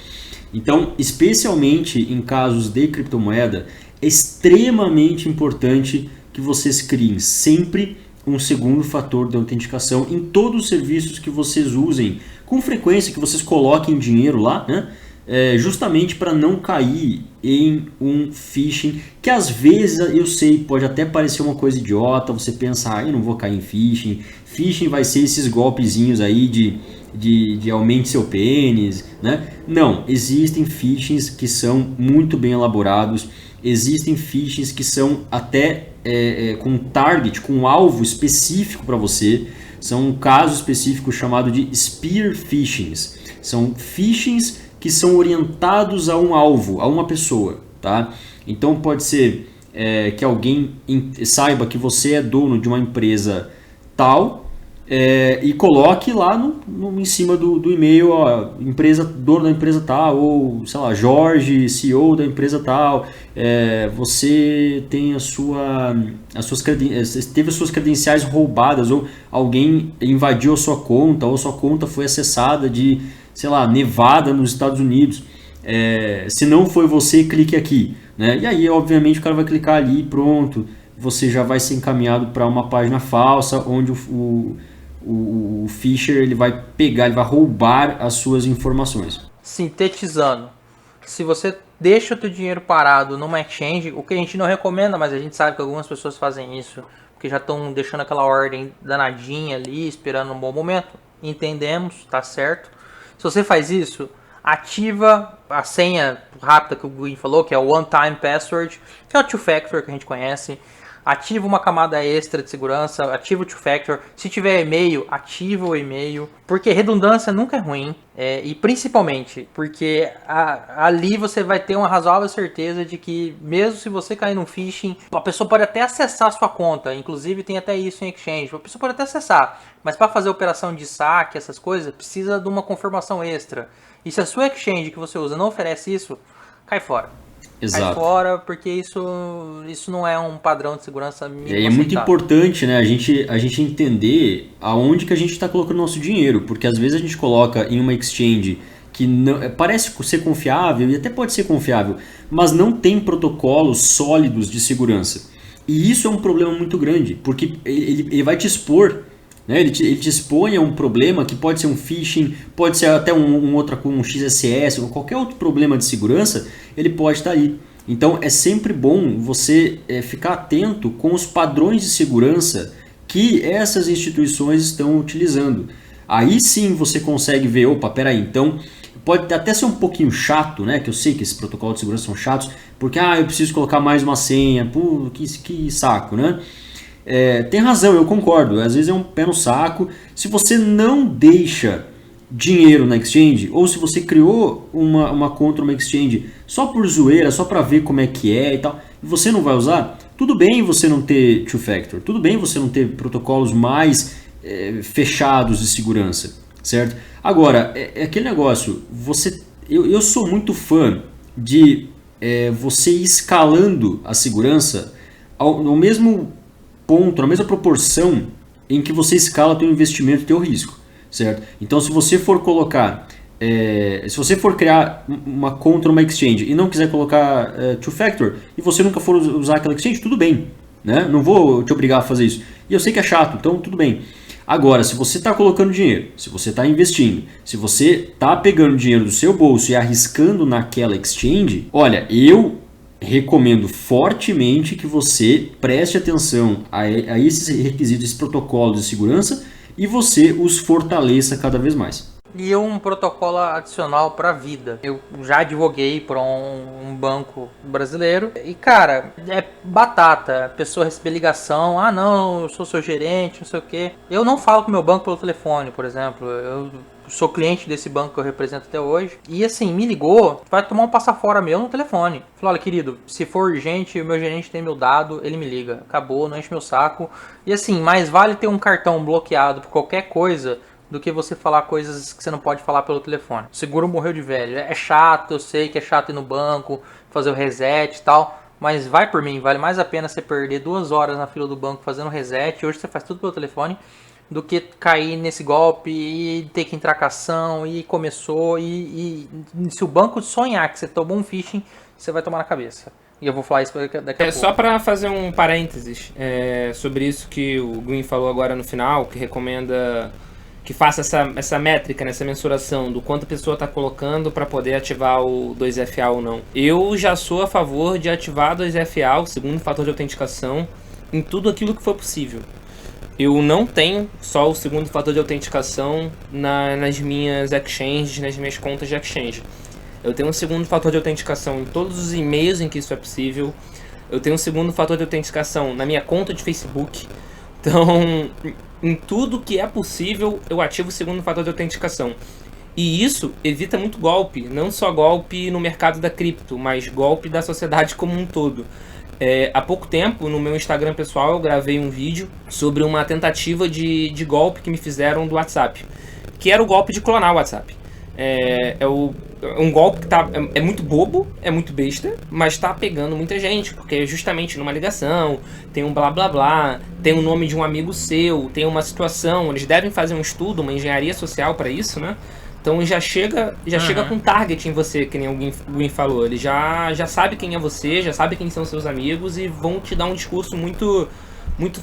Então, especialmente em casos de criptomoeda, é extremamente importante que vocês criem sempre um segundo fator de autenticação em todos os serviços que vocês usem com frequência, que vocês coloquem dinheiro lá, né? Justamente para não cair em um phishing, que às vezes eu sei, pode até parecer uma coisa idiota, você pensa, eu não vou cair em phishing, phishing vai ser esses golpezinhos aí de aumente seu pênis, né? Não, existem phishings que são muito bem elaborados, existem phishings que são até com target, com um alvo específico para você. São um caso específico chamado de spear phishings. São phishings que são orientados a um alvo, a uma pessoa, tá? Então pode ser que alguém saiba que você é dono de uma empresa tal, e coloque lá em cima do e-mail, ó, dono da empresa tal, ou sei lá, Jorge, CEO da empresa tal, você tem teve as suas credenciais roubadas, ou alguém invadiu a sua conta, ou sua conta foi acessada de, sei lá, Nevada nos Estados Unidos. Se não foi você, clique aqui, né? E aí, obviamente, o cara vai clicar ali e pronto, você já vai ser encaminhado para uma página falsa, onde o Fisher ele vai roubar as suas informações. Sintetizando, se você deixa o teu dinheiro parado numa exchange, o que a gente não recomenda, mas a gente sabe que algumas pessoas fazem isso, porque já estão deixando aquela ordem danadinha ali, esperando um bom momento, entendemos, tá certo. Se você faz isso, ativa a senha rápida que o Guin falou, que é o One Time Password, que é o Two-Factor que a gente conhece. Ativa uma camada extra de segurança, ativa o Two-Factor. Se tiver e-mail, ativa o e-mail. Porque redundância nunca é ruim. E principalmente porque ali você vai ter uma razoável certeza de que mesmo se você cair num phishing, a pessoa pode até acessar a sua conta. Inclusive tem até isso em exchange. A pessoa pode até acessar. Mas para fazer operação de saque, essas coisas, precisa de uma confirmação extra. E se a sua exchange que você usa não oferece isso, cai fora. Exato. Cai fora, porque isso não é um padrão de segurança mínimo. É muito importante, né, a gente entender aonde que a gente está colocando nosso dinheiro, porque às vezes a gente coloca em uma exchange que não, parece ser confiável, e até pode ser confiável, mas não tem protocolos sólidos de segurança. E isso é um problema muito grande, porque ele vai te expor, né, ele te expõe a um problema que pode ser um phishing, pode ser até um XSS, ou qualquer outro problema de segurança, ele pode estar aí. Então é sempre bom você ficar atento com os padrões de segurança que essas instituições estão utilizando. Aí sim você consegue ver, opa, peraí, então pode até ser um pouquinho chato, né? Que eu sei que esses protocolos de segurança são chatos, porque eu preciso colocar mais uma senha, pô, que saco, né? Tem razão, eu concordo, às vezes é um pé no saco. Se você não deixa dinheiro na exchange, ou se você criou uma conta numa exchange só por zoeira, só para ver como é que é e tal, e você não vai usar, tudo bem você não ter two-factor, tudo bem você não ter protocolos mais fechados de segurança, certo? Agora, é aquele negócio, eu sou muito fã de você ir escalando a segurança ao mesmo ponto, na mesma proporção em que você escala teu investimento e teu risco, certo? Então, se você for colocar, se você for criar uma conta numa exchange e não quiser colocar two-factor e você nunca for usar aquela exchange, tudo bem, né? Não vou te obrigar a fazer isso. E eu sei que é chato, então tudo bem. Agora, se você está colocando dinheiro, se você está investindo, se você está pegando dinheiro do seu bolso e arriscando naquela exchange, olha, eu recomendo fortemente que você preste atenção a esses requisitos, esses protocolos de segurança e você os fortaleça cada vez mais. E um protocolo adicional para a vida. Eu já advoguei para um banco brasileiro e, cara, é batata. A pessoa receber ligação, não, eu sou seu gerente, não sei o quê. Eu não falo com meu banco pelo telefone, por exemplo. Eu sou cliente desse banco que eu represento até hoje. E assim, me ligou, vai tomar um passa-fora meu no telefone. Falou, olha, querido, se for urgente, o meu gerente tem meu dado, ele me liga. Acabou, não enche meu saco. E assim, mais vale ter um cartão bloqueado por qualquer coisa do que você falar coisas que você não pode falar pelo telefone. O seguro morreu de velho. É chato, eu sei que é chato ir no banco, fazer o reset e tal. Mas vai por mim, vale mais a pena você perder 2 horas na fila do banco fazendo reset. Hoje você faz tudo pelo telefone, do que cair nesse golpe e ter que entrar com ação e começou. E se o banco sonhar que você tomou um phishing, você vai tomar na cabeça. E eu vou falar isso daqui a pouco. Só para fazer um parênteses sobre isso que o Guin falou agora no final, que recomenda que faça essa métrica, essa mensuração do quanto a pessoa está colocando para poder ativar o 2FA ou não. Eu já sou a favor de ativar 2FA, o segundo fator de autenticação, em tudo aquilo que for possível. Eu não tenho só o segundo fator de autenticação nas minhas exchanges, nas minhas contas de exchange. Eu tenho um segundo fator de autenticação em todos os e-mails em que isso é possível. Eu tenho um segundo fator de autenticação na minha conta de Facebook. Então, em tudo que é possível, eu ativo o segundo fator de autenticação. E isso evita muito golpe, não só golpe no mercado da cripto, mas golpe da sociedade como um todo. Há pouco tempo, no meu Instagram pessoal, eu gravei um vídeo sobre uma tentativa de golpe que me fizeram do WhatsApp, que era o golpe de clonar o WhatsApp. Um golpe que é muito bobo, é muito besta, mas tá pegando muita gente, porque é justamente numa ligação, tem um blá blá blá, tem o nome de um amigo seu, tem uma situação, eles devem fazer um estudo, uma engenharia social para isso, né? Então já chega com target em você, que nem o Gui falou. Ele já sabe quem é você, já sabe quem são seus amigos e vão te dar um discurso muito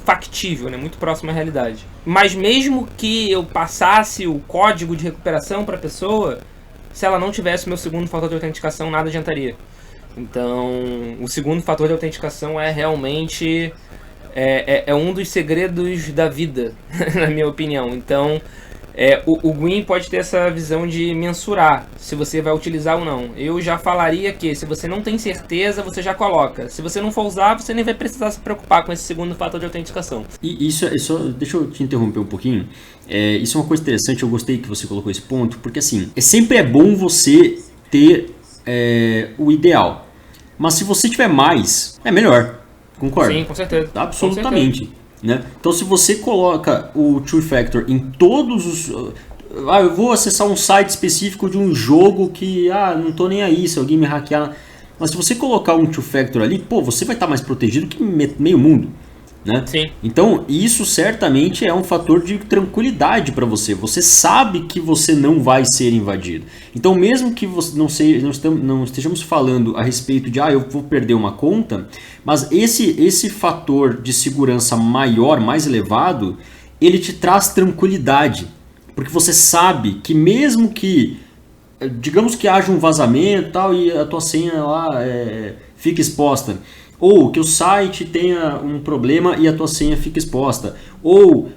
factível, né? Muito próximo à realidade. Mas mesmo que eu passasse o código de recuperação para a pessoa, se ela não tivesse o meu segundo fator de autenticação, nada adiantaria. Então, o segundo fator de autenticação é realmente um dos segredos da vida, na minha opinião. Então, o Gwyn pode ter essa visão de mensurar se você vai utilizar ou não. Eu já falaria que se você não tem certeza, você já coloca. Se você não for usar, você nem vai precisar se preocupar com esse segundo fator de autenticação. E isso deixa eu te interromper um pouquinho. Isso é uma coisa interessante, eu gostei que você colocou esse ponto, porque assim, sempre é bom você ter o ideal. Mas se você tiver mais, é melhor. Concorda? Sim, com certeza. Absolutamente. Com certeza. Né? Então se você coloca o Two Factor em todos os... eu vou acessar um site específico de um jogo que não tô nem aí se alguém me hackear. Mas se você colocar um Two Factor ali, você vai estar mais protegido que meio mundo, né? Sim. Então isso certamente é um fator de tranquilidade para você. Você sabe que você não vai ser invadido. Então mesmo que você não estejamos falando a respeito de eu vou perder uma conta, mas esse fator de segurança maior, mais elevado, ele te traz tranquilidade. Porque você sabe que mesmo que, digamos que haja um vazamento tal, e a tua senha lá fique exposta, ou que o site tenha um problema e a tua senha fique exposta, ou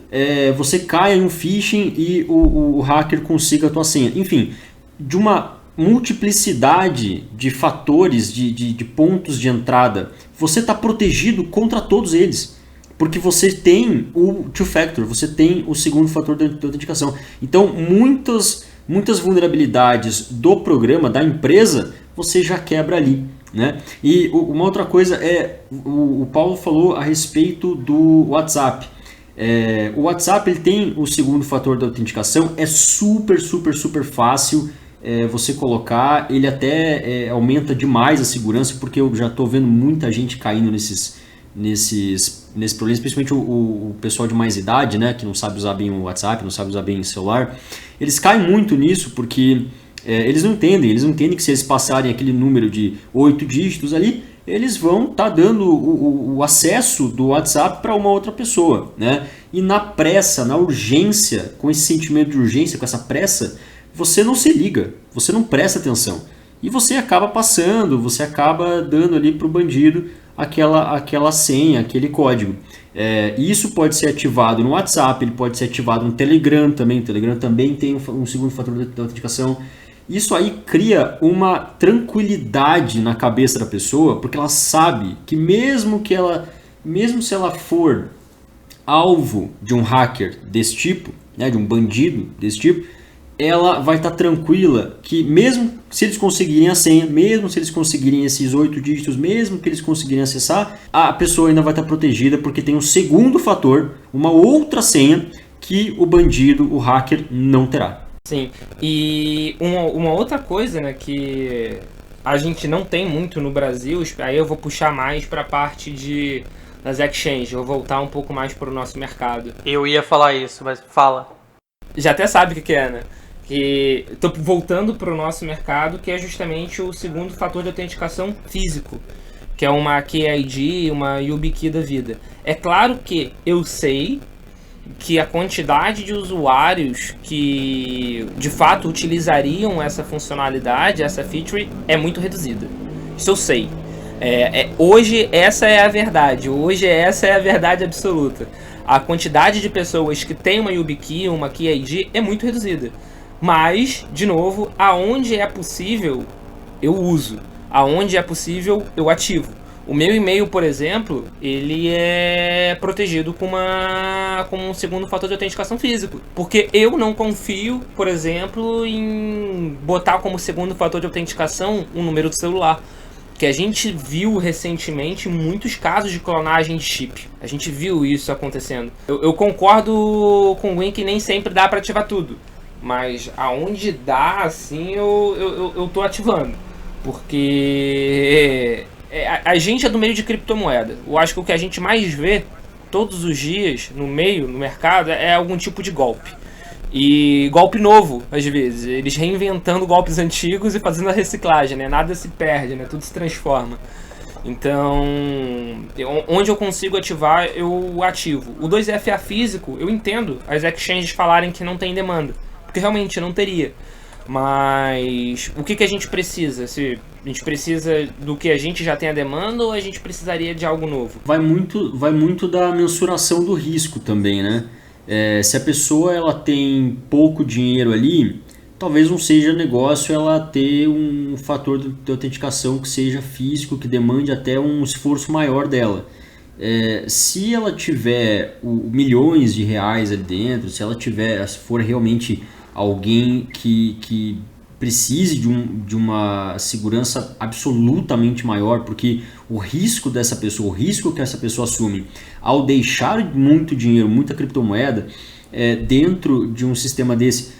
você caia em um phishing e o hacker consiga a tua senha. Enfim, de uma multiplicidade de fatores, de pontos de entrada, você está protegido contra todos eles. Porque você tem o two-factor, você tem o segundo fator de autenticação. Então, muitas vulnerabilidades do programa, da empresa, você já quebra ali, né? E uma outra coisa o Paulo falou a respeito do WhatsApp. O WhatsApp ele tem o segundo fator de autenticação, é super, super, super fácil você colocar, ele até aumenta demais a segurança, porque eu já estou vendo muita gente caindo nesse problema, especialmente o pessoal de mais idade, né, que não sabe usar bem o WhatsApp, não sabe usar bem o celular. Eles caem muito nisso porque eles não entendem que se eles passarem aquele número de 8 dígitos ali, eles vão estar dando o acesso do WhatsApp para uma outra pessoa, né? E na pressa, na urgência, com esse sentimento de urgência, com essa pressa, você não se liga, você não presta atenção. E você acaba passando, você acaba dando ali para o bandido aquela senha, aquele código. Isso pode ser ativado no WhatsApp, ele pode ser ativado no Telegram também. O Telegram também tem um segundo fator de autenticação. Isso aí cria uma tranquilidade na cabeça da pessoa, porque ela sabe que mesmo se ela for alvo de um hacker desse tipo, né, de um bandido desse tipo, ela vai estar tranquila que mesmo se eles conseguirem a senha, mesmo se eles conseguirem esses 8 dígitos, mesmo que eles conseguirem acessar, a pessoa ainda vai estar protegida porque tem um segundo fator, uma outra senha que o bandido, o hacker, não terá. Sim, e uma outra coisa, né, que a gente não tem muito no Brasil, aí eu vou puxar mais para a parte das exchanges, eu vou voltar um pouco mais para o nosso mercado. Eu ia falar isso, mas fala. Já até sabe o que é, né? Que estou voltando para o nosso mercado, que é justamente o segundo fator de autenticação físico, que é uma KID, uma YubiKey da vida. É claro que eu sei que a quantidade de usuários que de fato utilizariam essa funcionalidade, essa feature, é muito reduzida. Isso eu sei. Hoje essa é a verdade, essa é a verdade absoluta. A quantidade de pessoas que tem uma YubiKey, uma KID, é muito reduzida. Mas, de novo, aonde é possível, eu uso. Aonde é possível, eu ativo. O meu e-mail, por exemplo, ele é protegido com um segundo fator de autenticação físico. Porque eu não confio, por exemplo, em botar como segundo fator de autenticação um número do celular. Que a gente viu recentemente muitos casos de clonagem de chip. A gente viu isso acontecendo. Eu concordo com o Gwen que nem sempre dá para ativar tudo. Mas aonde dá, assim, eu tô ativando. Porque a gente é do meio de criptomoeda. Eu acho que o que a gente mais vê todos os dias no mercado, é algum tipo de golpe. E golpe novo, às vezes. Eles reinventando golpes antigos e fazendo a reciclagem, né? Nada se perde, né? Tudo se transforma. Então, onde eu consigo ativar, eu ativo. O 2FA físico, eu entendo as exchanges falarem que não tem demanda. Porque realmente não teria. Mas o que a gente precisa? Se a gente precisa do que a gente já tem a demanda ou a gente precisaria de algo novo? Vai muito da mensuração do risco também, né? Se a pessoa ela tem pouco dinheiro ali, talvez não seja negócio ela ter um fator de autenticação que seja físico, que demande até um esforço maior dela. Se ela tiver milhões de reais ali dentro, se for realmente alguém que precise de uma segurança absolutamente maior, porque o risco dessa pessoa, o risco que essa pessoa assume ao deixar muito dinheiro, muita criptomoeda dentro de um sistema desse,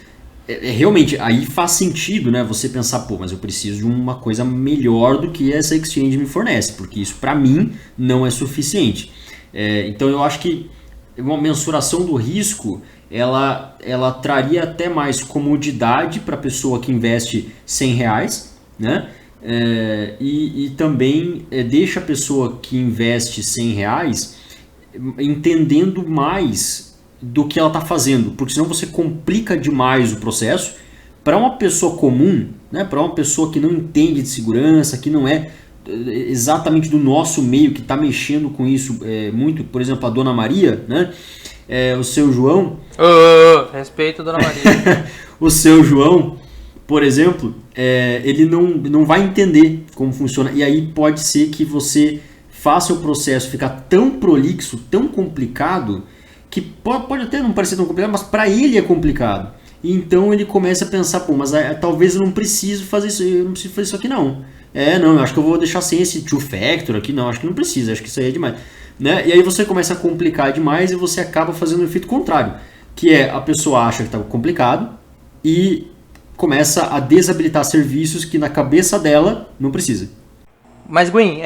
realmente aí faz sentido, né? Você pensar, mas eu preciso de uma coisa melhor do que essa exchange me fornece, porque isso para mim não é suficiente. Então eu acho que uma mensuração do risco ela traria até mais comodidade para a pessoa que investe R$100, né? E também deixa a pessoa que investe R$100 entendendo mais do que ela está fazendo, porque senão você complica demais o processo para uma pessoa comum, né? Para uma pessoa que não entende de segurança, que não é exatamente do nosso meio, que está mexendo com isso muito, por exemplo, a Dona Maria, né? O seu João... Respeito a Dona Maria. O seu João, por exemplo, ele não vai entender como funciona. E aí pode ser que você faça o processo ficar tão prolixo, tão complicado, que pode até não parecer tão complicado, mas para ele é complicado. E então ele começa a pensar, mas talvez eu não preciso fazer isso, aqui não. Não, eu acho que eu vou deixar sem esse two-factor aqui, não, acho que não precisa, acho que isso aí é demais. Né? E aí você começa a complicar demais e você acaba fazendo o efeito contrário, que a pessoa acha que está complicado e começa a desabilitar serviços que na cabeça dela não precisa. Mas Gwen,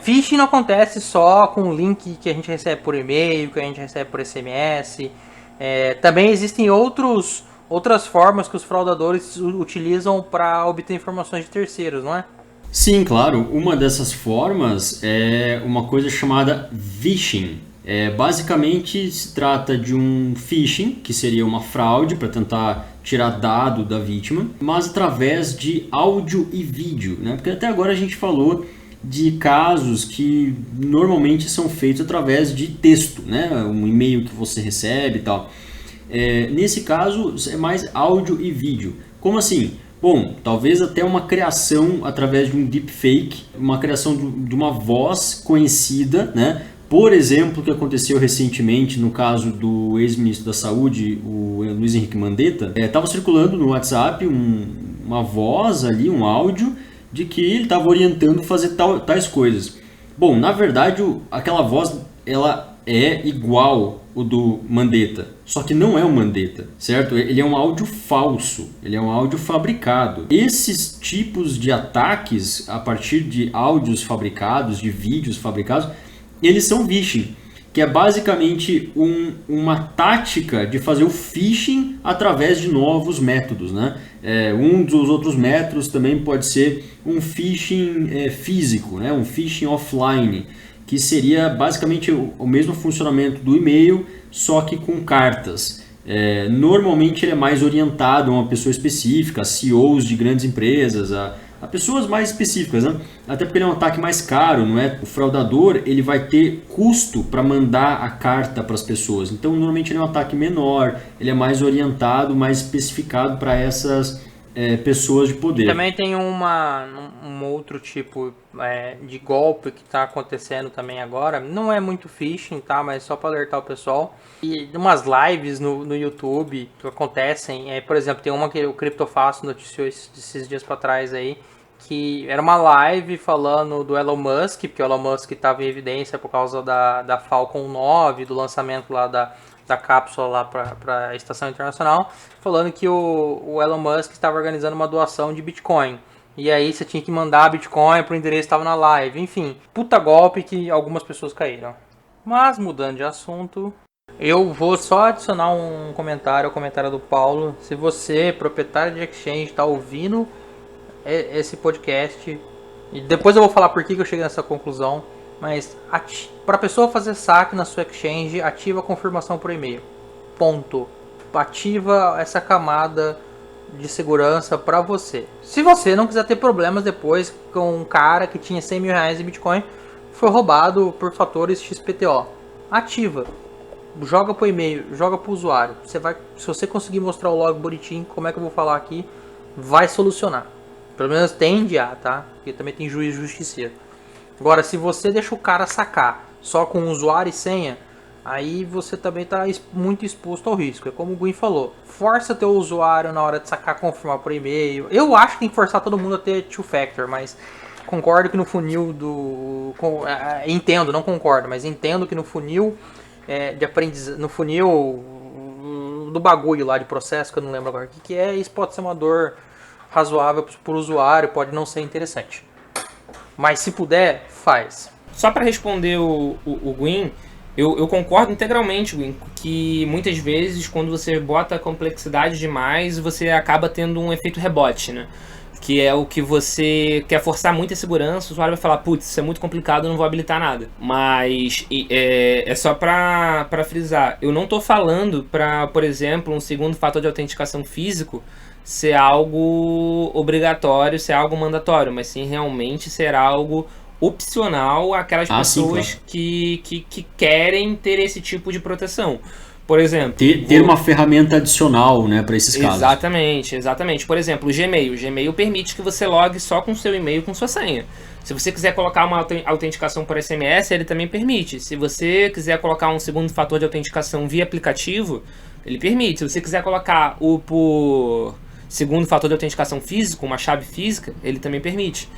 phishing não acontece só com o link que a gente recebe por e-mail, que a gente recebe por SMS. Também existem outras formas que os fraudadores utilizam para obter informações de terceiros, não é? Sim, claro. Uma dessas formas é uma coisa chamada vishing. Basicamente se trata de um phishing, que seria uma fraude para tentar tirar dado da vítima, mas através de áudio e vídeo, né? Porque até agora a gente falou de casos que normalmente são feitos através de texto, né? Um e-mail que você recebe e tal. Nesse caso é mais áudio e vídeo. Como assim? Bom, talvez até uma criação através de um deepfake, uma criação de uma voz conhecida, né? Por exemplo, o que aconteceu recentemente no caso do ex-ministro da Saúde, o Luiz Henrique Mandetta, estava circulando no WhatsApp uma voz ali, um áudio, de que ele estava orientando fazer tais coisas. Bom, na verdade, aquela voz ela é igual o do Mandetta, só que não é o Mandetta, certo? Ele é um áudio falso, ele é um áudio fabricado. Esses tipos de ataques a partir de áudios fabricados, de vídeos fabricados, eles são phishing, que é basicamente uma tática de fazer o phishing através de novos métodos, né? Um dos outros métodos também pode ser um phishing físico, né? Um phishing offline, que seria basicamente o mesmo funcionamento do e-mail, só que com cartas. Normalmente ele é mais orientado a uma pessoa específica, a CEOs de grandes empresas, a pessoas mais específicas, né? Até porque ele é um ataque mais caro, não é? O fraudador ele vai ter custo para mandar a carta para as pessoas. Então normalmente ele é um ataque menor, ele é mais orientado, mais especificado para essas pessoas de poder. E também tem um outro tipo de golpe que está acontecendo também agora. Não é muito phishing, tá? Mas só para alertar o pessoal. E umas lives no YouTube que acontecem. Por exemplo, tem uma que o Criptofácil noticiou esses dias para trás aí. Que era uma live falando do Elon Musk. Porque o Elon Musk estava em evidência por causa da Falcon 9, do lançamento lá da cápsula lá para a Estação Internacional, falando que o Elon Musk estava organizando uma doação de Bitcoin. E aí você tinha que mandar Bitcoin para o endereço que estava na live. Enfim, puta golpe que algumas pessoas caíram. Mas, mudando de assunto, eu vou só adicionar um comentário ao comentário do Paulo. Se você, proprietário de exchange, está ouvindo esse podcast, e depois eu vou falar por que eu cheguei nessa conclusão, mas para a pessoa fazer saque na sua exchange, ativa a confirmação por e-mail. Ponto. Ativa essa camada de segurança para você. Se você não quiser ter problemas depois com um cara que tinha 100 mil reais em Bitcoin, foi roubado por fatores XPTO. Ativa. Joga pro e-mail, joga pro usuário. Se você conseguir mostrar o log bonitinho, como é que eu vou falar aqui, vai solucionar. Pelo menos tende a, tá? Porque também tem juiz e justiceiro. Agora, se você deixa o cara sacar só com usuário e senha, aí você também está muito exposto ao risco. É como o Gui falou, força teu usuário na hora de sacar, confirmar por e-mail. Eu acho que tem que forçar todo mundo a ter two-factor, mas concordo que no funil entendo, não concordo, mas entendo que no funil de aprendizagem, no funil do bagulho lá de processo, que eu não lembro agora o que é, isso pode ser uma dor razoável para o usuário, pode não ser interessante. Mas se puder, faz. Só para responder o Gwyn, eu concordo integralmente, Gwyn, que muitas vezes quando você bota complexidade demais, você acaba tendo um efeito rebote, né? Que é o que você quer forçar muita segurança, o usuário vai falar, putz, isso é muito complicado, eu não vou habilitar nada. Mas é só para frisar, eu não estou falando para, por exemplo, um segundo fator de autenticação físico ser algo obrigatório, ser algo mandatório, mas sim realmente ser algo opcional àquelas pessoas sim, claro, que querem ter esse tipo de proteção. Por exemplo, ter uma ferramenta adicional, né, para esses casos. Exatamente. Por exemplo, o Gmail permite que você logue só com seu e-mail, com sua senha. Se você quiser colocar uma autenticação por SMS, ele também permite. Se você quiser colocar um segundo fator de autenticação via aplicativo, ele permite. Se você quiser colocar por segundo fator de autenticação físico, uma chave física, ele também permite.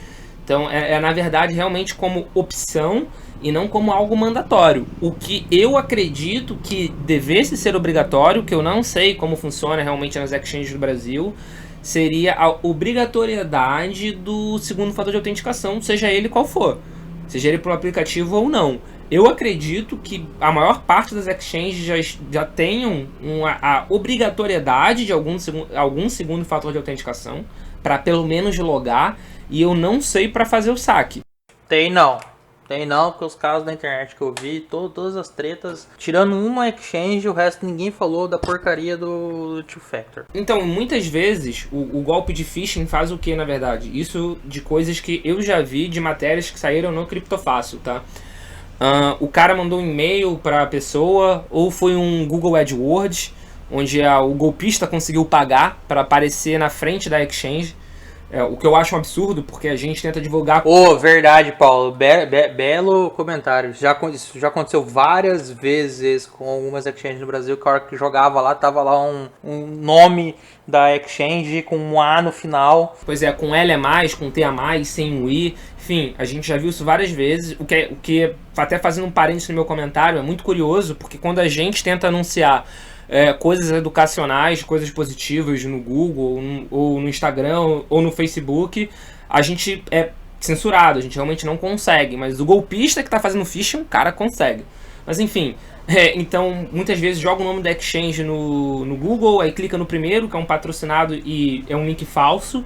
Então, na verdade, realmente como opção e não como algo mandatório. O que eu acredito que devesse ser obrigatório, que eu não sei como funciona realmente nas exchanges do Brasil, seria a obrigatoriedade do segundo fator de autenticação, seja ele qual for. Seja ele por aplicativo ou não. Eu acredito que a maior parte das exchanges já tenham a obrigatoriedade de algum segundo fator de autenticação, para pelo menos logar, e eu não sei para fazer o saque. Tem não, porque os casos da internet que eu vi, todas as tretas, tirando uma exchange, o resto ninguém falou da porcaria do two-factor. Então, muitas vezes, o golpe de phishing faz o que, na verdade? Isso de coisas que eu já vi, de matérias que saíram no Criptofácil, tá? O cara mandou um e-mail para a pessoa, ou foi um Google AdWords, onde o golpista conseguiu pagar para aparecer na frente da exchange. O que eu acho um absurdo, porque a gente tenta divulgar... Verdade, Paulo. Belo comentário. Isso já aconteceu várias vezes com algumas exchanges no Brasil, que a hora que jogava lá, tava lá um nome da exchange com um A no final. Pois é, com L a mais, com T a mais, sem um I. Enfim, a gente já viu isso várias vezes. O que até fazendo um parênteses no meu comentário, é muito curioso, porque quando a gente tenta anunciar coisas educacionais, coisas positivas no Google, ou no Instagram, ou no Facebook, a gente é censurado, a gente realmente não consegue. Mas o golpista que está fazendo phishing, o cara consegue. Mas enfim, então muitas vezes joga o nome da exchange no Google, aí clica no primeiro, que é um patrocinado e é um link falso,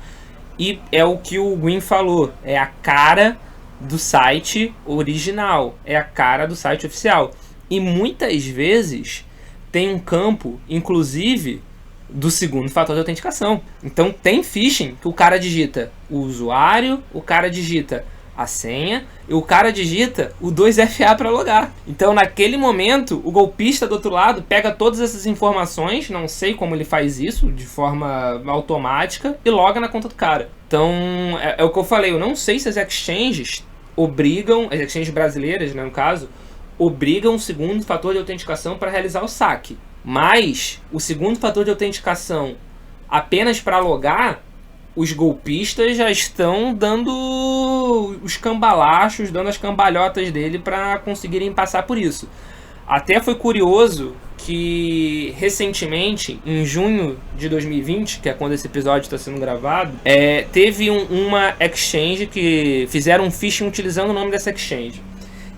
e é o que o Gwyn falou, é a cara do site original, é a cara do site oficial. E muitas vezes tem um campo, inclusive, do segundo fator de autenticação. Então tem phishing que o cara digita o usuário, o cara digita a senha e o cara digita o 2FA para logar. Então, naquele momento, o golpista do outro lado pega todas essas informações, não sei como ele faz isso, de forma automática, e loga na conta do cara. Então, é o que eu falei, eu não sei se as exchanges obrigam, as exchanges brasileiras, né, no caso, obrigam o segundo fator de autenticação para realizar o saque. Mas, o segundo fator de autenticação apenas para logar, os golpistas já estão dando os cambalachos, dando as cambalhotas dele para conseguirem passar por isso. Até foi curioso que recentemente, em junho de 2020, que é quando esse episódio está sendo gravado, teve uma exchange que fizeram um phishing utilizando o nome dessa exchange.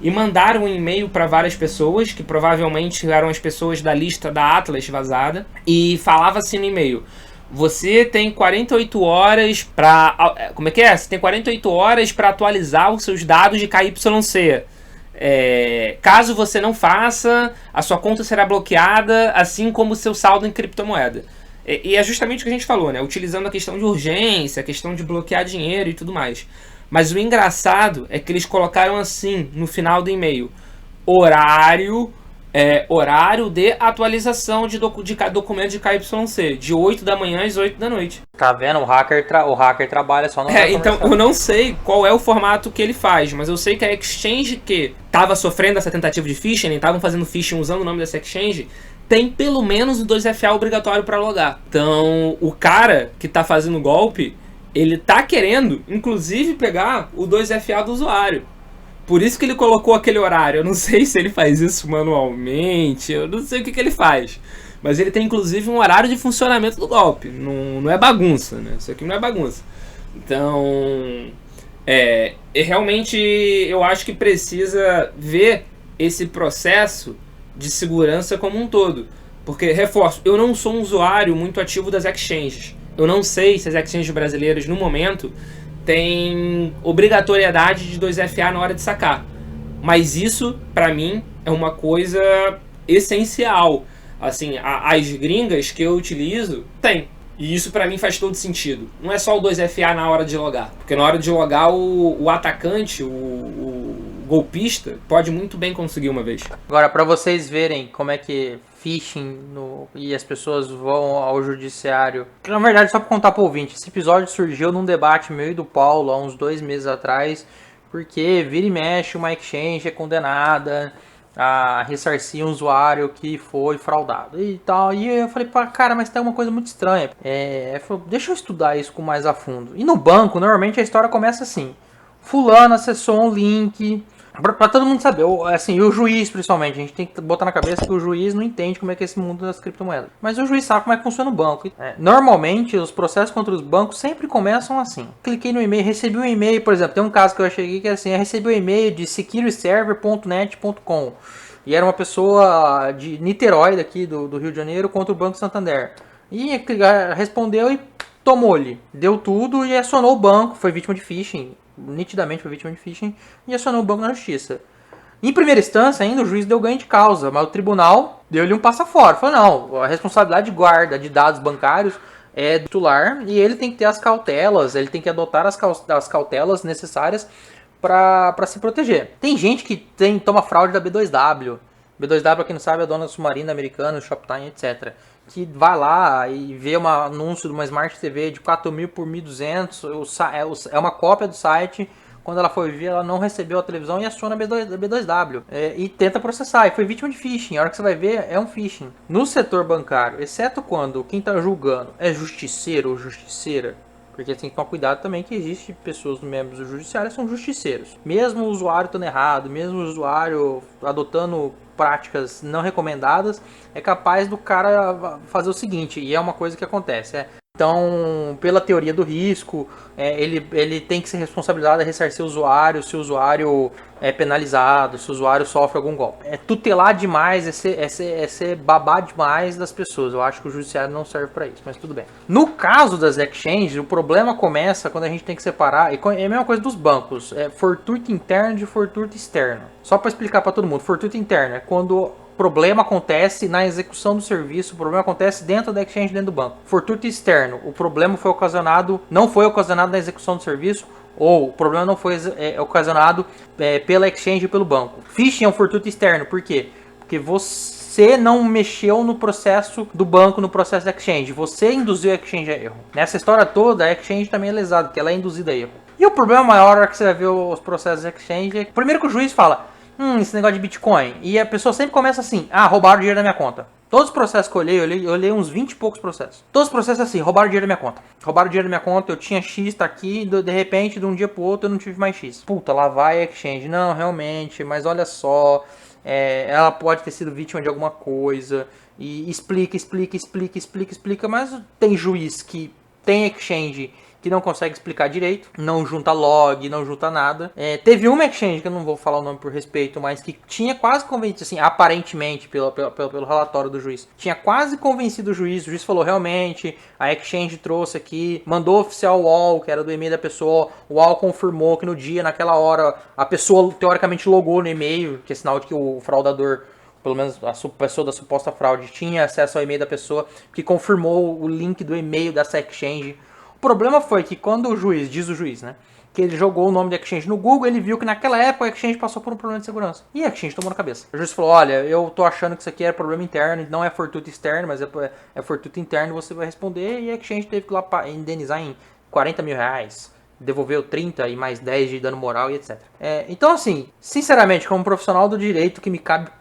E mandaram um e-mail para várias pessoas, que provavelmente eram as pessoas da lista da Atlas vazada, e falava assim no e-mail: você tem 48 horas para... Como é que é? Você tem 48 horas para atualizar os seus dados de KYC. Caso você não faça, a sua conta será bloqueada, assim como o seu saldo em criptomoeda. E é justamente o que a gente falou, né? Utilizando a questão de urgência, a questão de bloquear dinheiro e tudo mais. Mas o engraçado é que eles colocaram assim, no final do e-mail: horário de atualização de documento de KYC, de 8 da manhã às 8 da noite. Tá vendo? O hacker trabalha só no então eu não sei qual é o formato que ele faz, mas eu sei que a exchange que estava sofrendo essa tentativa de phishing, estavam fazendo phishing usando o nome dessa exchange, tem pelo menos o 2FA obrigatório para logar. Então o cara que tá fazendo o golpe, ele tá querendo, inclusive, pegar o 2FA do usuário. Por isso que ele colocou aquele horário. Eu não sei se ele faz isso manualmente, eu não sei o que ele faz. Mas ele tem, inclusive, um horário de funcionamento do golpe. Não é bagunça, né? Isso aqui não é bagunça. Então, realmente, eu acho que precisa ver esse processo de segurança como um todo. Porque, reforço, eu não sou um usuário muito ativo das exchanges. Eu não sei se as exchanges brasileiras, no momento, tem obrigatoriedade de 2FA na hora de sacar. Mas isso, pra mim, é uma coisa essencial. Assim, as gringas que eu utilizo, tem. E isso pra mim faz todo sentido. Não é só o 2FA na hora de logar. Porque na hora de logar, o atacante, o golpista, pode muito bem conseguir uma vez. Agora, pra vocês verem como é que phishing e as pessoas vão ao judiciário. Na verdade, só pra contar pro ouvinte, esse episódio surgiu num debate meu e do Paulo há uns 2 meses atrás, porque vira e mexe uma exchange é condenada a ressarcir um usuário que foi fraudado e tal. E eu falei, cara, mas tem uma coisa muito estranha. Deixa eu estudar isso com mais a fundo. E no banco, normalmente a história começa assim: fulano acessou um link. Pra todo mundo saber, assim, o juiz principalmente, a gente tem que botar na cabeça que o juiz não entende como é que é esse mundo das criptomoedas. Mas o juiz sabe como é que funciona o banco. Normalmente, os processos contra os bancos sempre começam assim. Cliquei no e-mail, recebi um e-mail, por exemplo, tem um caso que eu achei aqui que é assim: eu recebi um e-mail de securityserver.net.com e era uma pessoa de Niterói, daqui do Rio de Janeiro, contra o Banco Santander. E respondeu e tomou-lhe, deu tudo e acionou o banco, foi vítima de phishing. Nitidamente foi vítima de phishing e acionou o banco na justiça. Em primeira instância ainda o juiz deu ganho de causa, mas o tribunal deu-lhe um passo fora. Falou: não, a responsabilidade de guarda de dados bancários é do titular e ele tem que ter as cautelas, ele tem que adotar as cautelas necessárias para se proteger. Tem gente que toma fraude da B2W. B2W, pra quem não sabe, é a dona submarina americana, Shoptime, etc. Que vai lá e vê um anúncio de uma Smart TV de 4.000 por 1.200, é uma cópia do site. Quando ela foi ver, ela não recebeu a televisão e aciona a B2W e tenta processar, e foi vítima de phishing. A hora que você vai ver, é um phishing. No setor bancário, exceto quando quem está julgando é justiceiro ou justiceira, porque tem que tomar cuidado também que existe pessoas, membros do judiciário, que são justiceiros. Mesmo o usuário estando errado, mesmo o usuário adotando práticas não recomendadas, é capaz do cara fazer o seguinte, e é uma coisa que acontece. Então, pela teoria do risco, ele tem que ser responsabilizado a ressarcir o usuário se o usuário é penalizado, se o usuário sofre algum golpe. É tutelar demais, é ser babá demais das pessoas. Eu acho que o judiciário não serve para isso, mas tudo bem. No caso das exchanges, o problema começa quando a gente tem que separar, e é a mesma coisa dos bancos, fortuito interno de fortuito externo. Só para explicar para todo mundo, fortuito interno é quando problema acontece na execução do serviço, o problema acontece dentro da exchange, dentro do banco. Fortuito externo, o problema não foi ocasionado na execução do serviço Ou o problema não foi ocasionado pela exchange ou pelo banco. Phishing é um fortuito externo. Por quê? Porque você não mexeu no processo do banco, no processo da exchange. Você induziu a exchange a erro. Nessa história toda, a exchange também é lesada, porque ela é induzida a erro. E o problema maior que você vai ver os processos da exchange é que, primeiro que o juiz fala, esse negócio de Bitcoin. E a pessoa sempre começa assim, roubaram dinheiro da minha conta. Todos os processos que eu olhei uns 20 e poucos processos. Todos os processos assim, roubaram dinheiro da minha conta. Roubaram dinheiro da minha conta, eu tinha X, tá aqui, de repente, de um dia pro outro, eu não tive mais X. Puta, lá vai a exchange. Não, realmente, mas olha só, ela pode ter sido vítima de alguma coisa. E explica, mas tem juiz que tem exchange que não consegue explicar direito, não junta log, não junta nada. Teve uma exchange, que eu não vou falar o nome por respeito, mas que tinha quase convencido, assim, aparentemente, pelo relatório do juiz, tinha quase convencido o juiz falou, realmente, a exchange trouxe aqui, mandou oficial UOL, que era do e-mail da pessoa, o UOL confirmou que no dia, naquela hora, a pessoa teoricamente logou no e-mail, que é sinal de que o fraudador, pelo menos a pessoa da suposta fraude, tinha acesso ao e-mail da pessoa, que confirmou o link do e-mail dessa exchange. O problema foi que quando o juiz, né, que ele jogou o nome da exchange no Google, ele viu que naquela época a exchange passou por um problema de segurança. E a exchange tomou na cabeça. O juiz falou, olha, eu tô achando que isso aqui é problema interno, não é fortuito externo, mas é fortuito interno, você vai responder. E a exchange teve que ir lá indenizar em 40 mil reais, devolveu 30 e mais 10 de dano moral e etc. Então assim, sinceramente, como profissional do direito que me cabe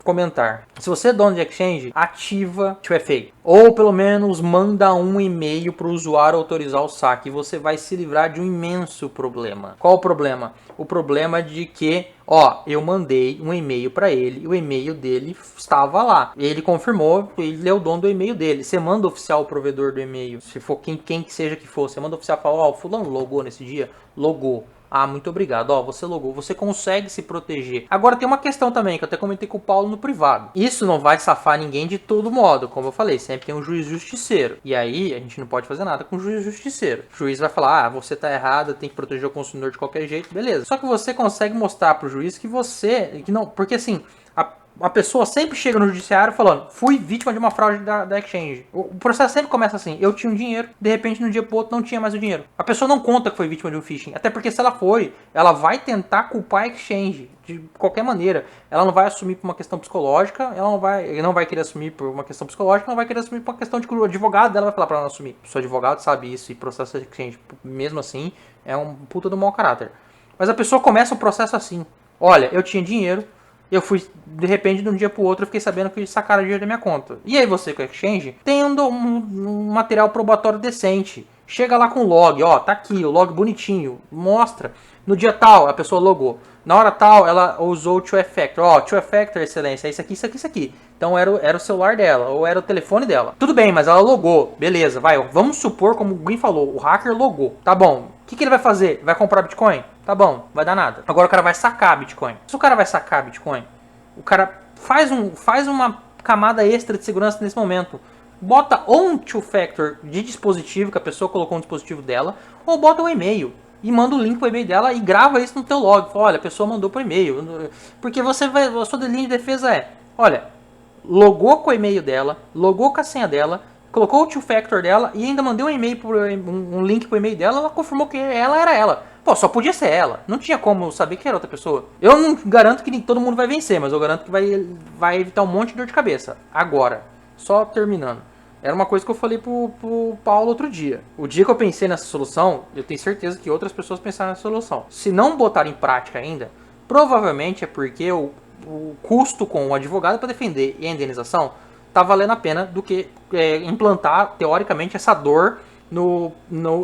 comentar, se você é dono de exchange, ativa 2FA, ou pelo menos manda um e-mail para o usuário autorizar o saque, e você vai se livrar de um imenso problema. Qual o problema? O problema de que, eu mandei um e-mail para ele, e o e-mail dele estava lá, ele confirmou, ele é o dono do e-mail dele. Você manda oficial o provedor do e-mail, se for quem que seja que for, você manda oficial e fala, fulano logou nesse dia, logou. Muito obrigado. Você logou. Você consegue se proteger. Agora tem uma questão também, que eu até comentei com o Paulo no privado. Isso não vai safar ninguém de todo modo. Como eu falei, sempre tem um juiz justiceiro. E aí, a gente não pode fazer nada com o juiz justiceiro. O juiz vai falar, você tá errado, tem que proteger o consumidor de qualquer jeito. Beleza. Só que você consegue mostrar pro juiz que que não... Porque assim... A pessoa sempre chega no judiciário falando, fui vítima de uma fraude da exchange. O processo sempre começa assim, eu tinha um dinheiro, de repente no dia pro outro não tinha mais o dinheiro. A pessoa não conta que foi vítima de um phishing, até porque se ela foi, ela vai tentar culpar a exchange de qualquer maneira. Ela não vai assumir por uma questão psicológica, ela não vai querer assumir por uma questão psicológica, não vai querer assumir por uma questão de que o advogado dela vai falar pra ela não assumir. O seu advogado sabe isso e processo de exchange, mesmo assim, é um puta do mau caráter. Mas a pessoa começa o processo assim, olha, eu tinha dinheiro, eu fui, de repente, de um dia pro outro, eu fiquei sabendo que sacaram dinheiro da minha conta. E aí você, com a exchange, tendo um material probatório decente. Chega lá com o log, tá aqui, o log bonitinho, mostra. No dia tal, a pessoa logou. Na hora tal, ela usou o 2FA. 2FA, excelência, isso aqui. Então era o celular dela, ou era o telefone dela. Tudo bem, mas ela logou, beleza, vamos supor, como o Gui falou, o hacker logou. Tá bom, o que ele vai fazer? Vai comprar Bitcoin? Tá bom, vai dar nada. Agora o cara vai sacar Bitcoin. Se o cara vai sacar Bitcoin, o cara faz uma camada extra de segurança nesse momento. Bota ou um two-factor de dispositivo, que a pessoa colocou no dispositivo dela, ou bota um e-mail. E manda o link pro e-mail dela e grava isso no teu log. Fala, olha, a pessoa mandou pro e-mail. Porque a sua linha de defesa olha, logou com o e-mail dela, logou com a senha dela, colocou o two-factor dela e ainda mandei um link pro e-mail dela, ela confirmou que ela era ela. Só podia ser ela. Não tinha como saber que era outra pessoa. Eu não garanto que todo mundo vai vencer, mas eu garanto que vai evitar um monte de dor de cabeça. Agora, só terminando. Era uma coisa que eu falei pro Paulo outro dia. O dia que eu pensei nessa solução, eu tenho certeza que outras pessoas pensaram nessa solução. Se não botar em prática ainda, provavelmente é porque o custo com o advogado para defender e a indenização tá valendo a pena do que implantar, teoricamente, essa dor no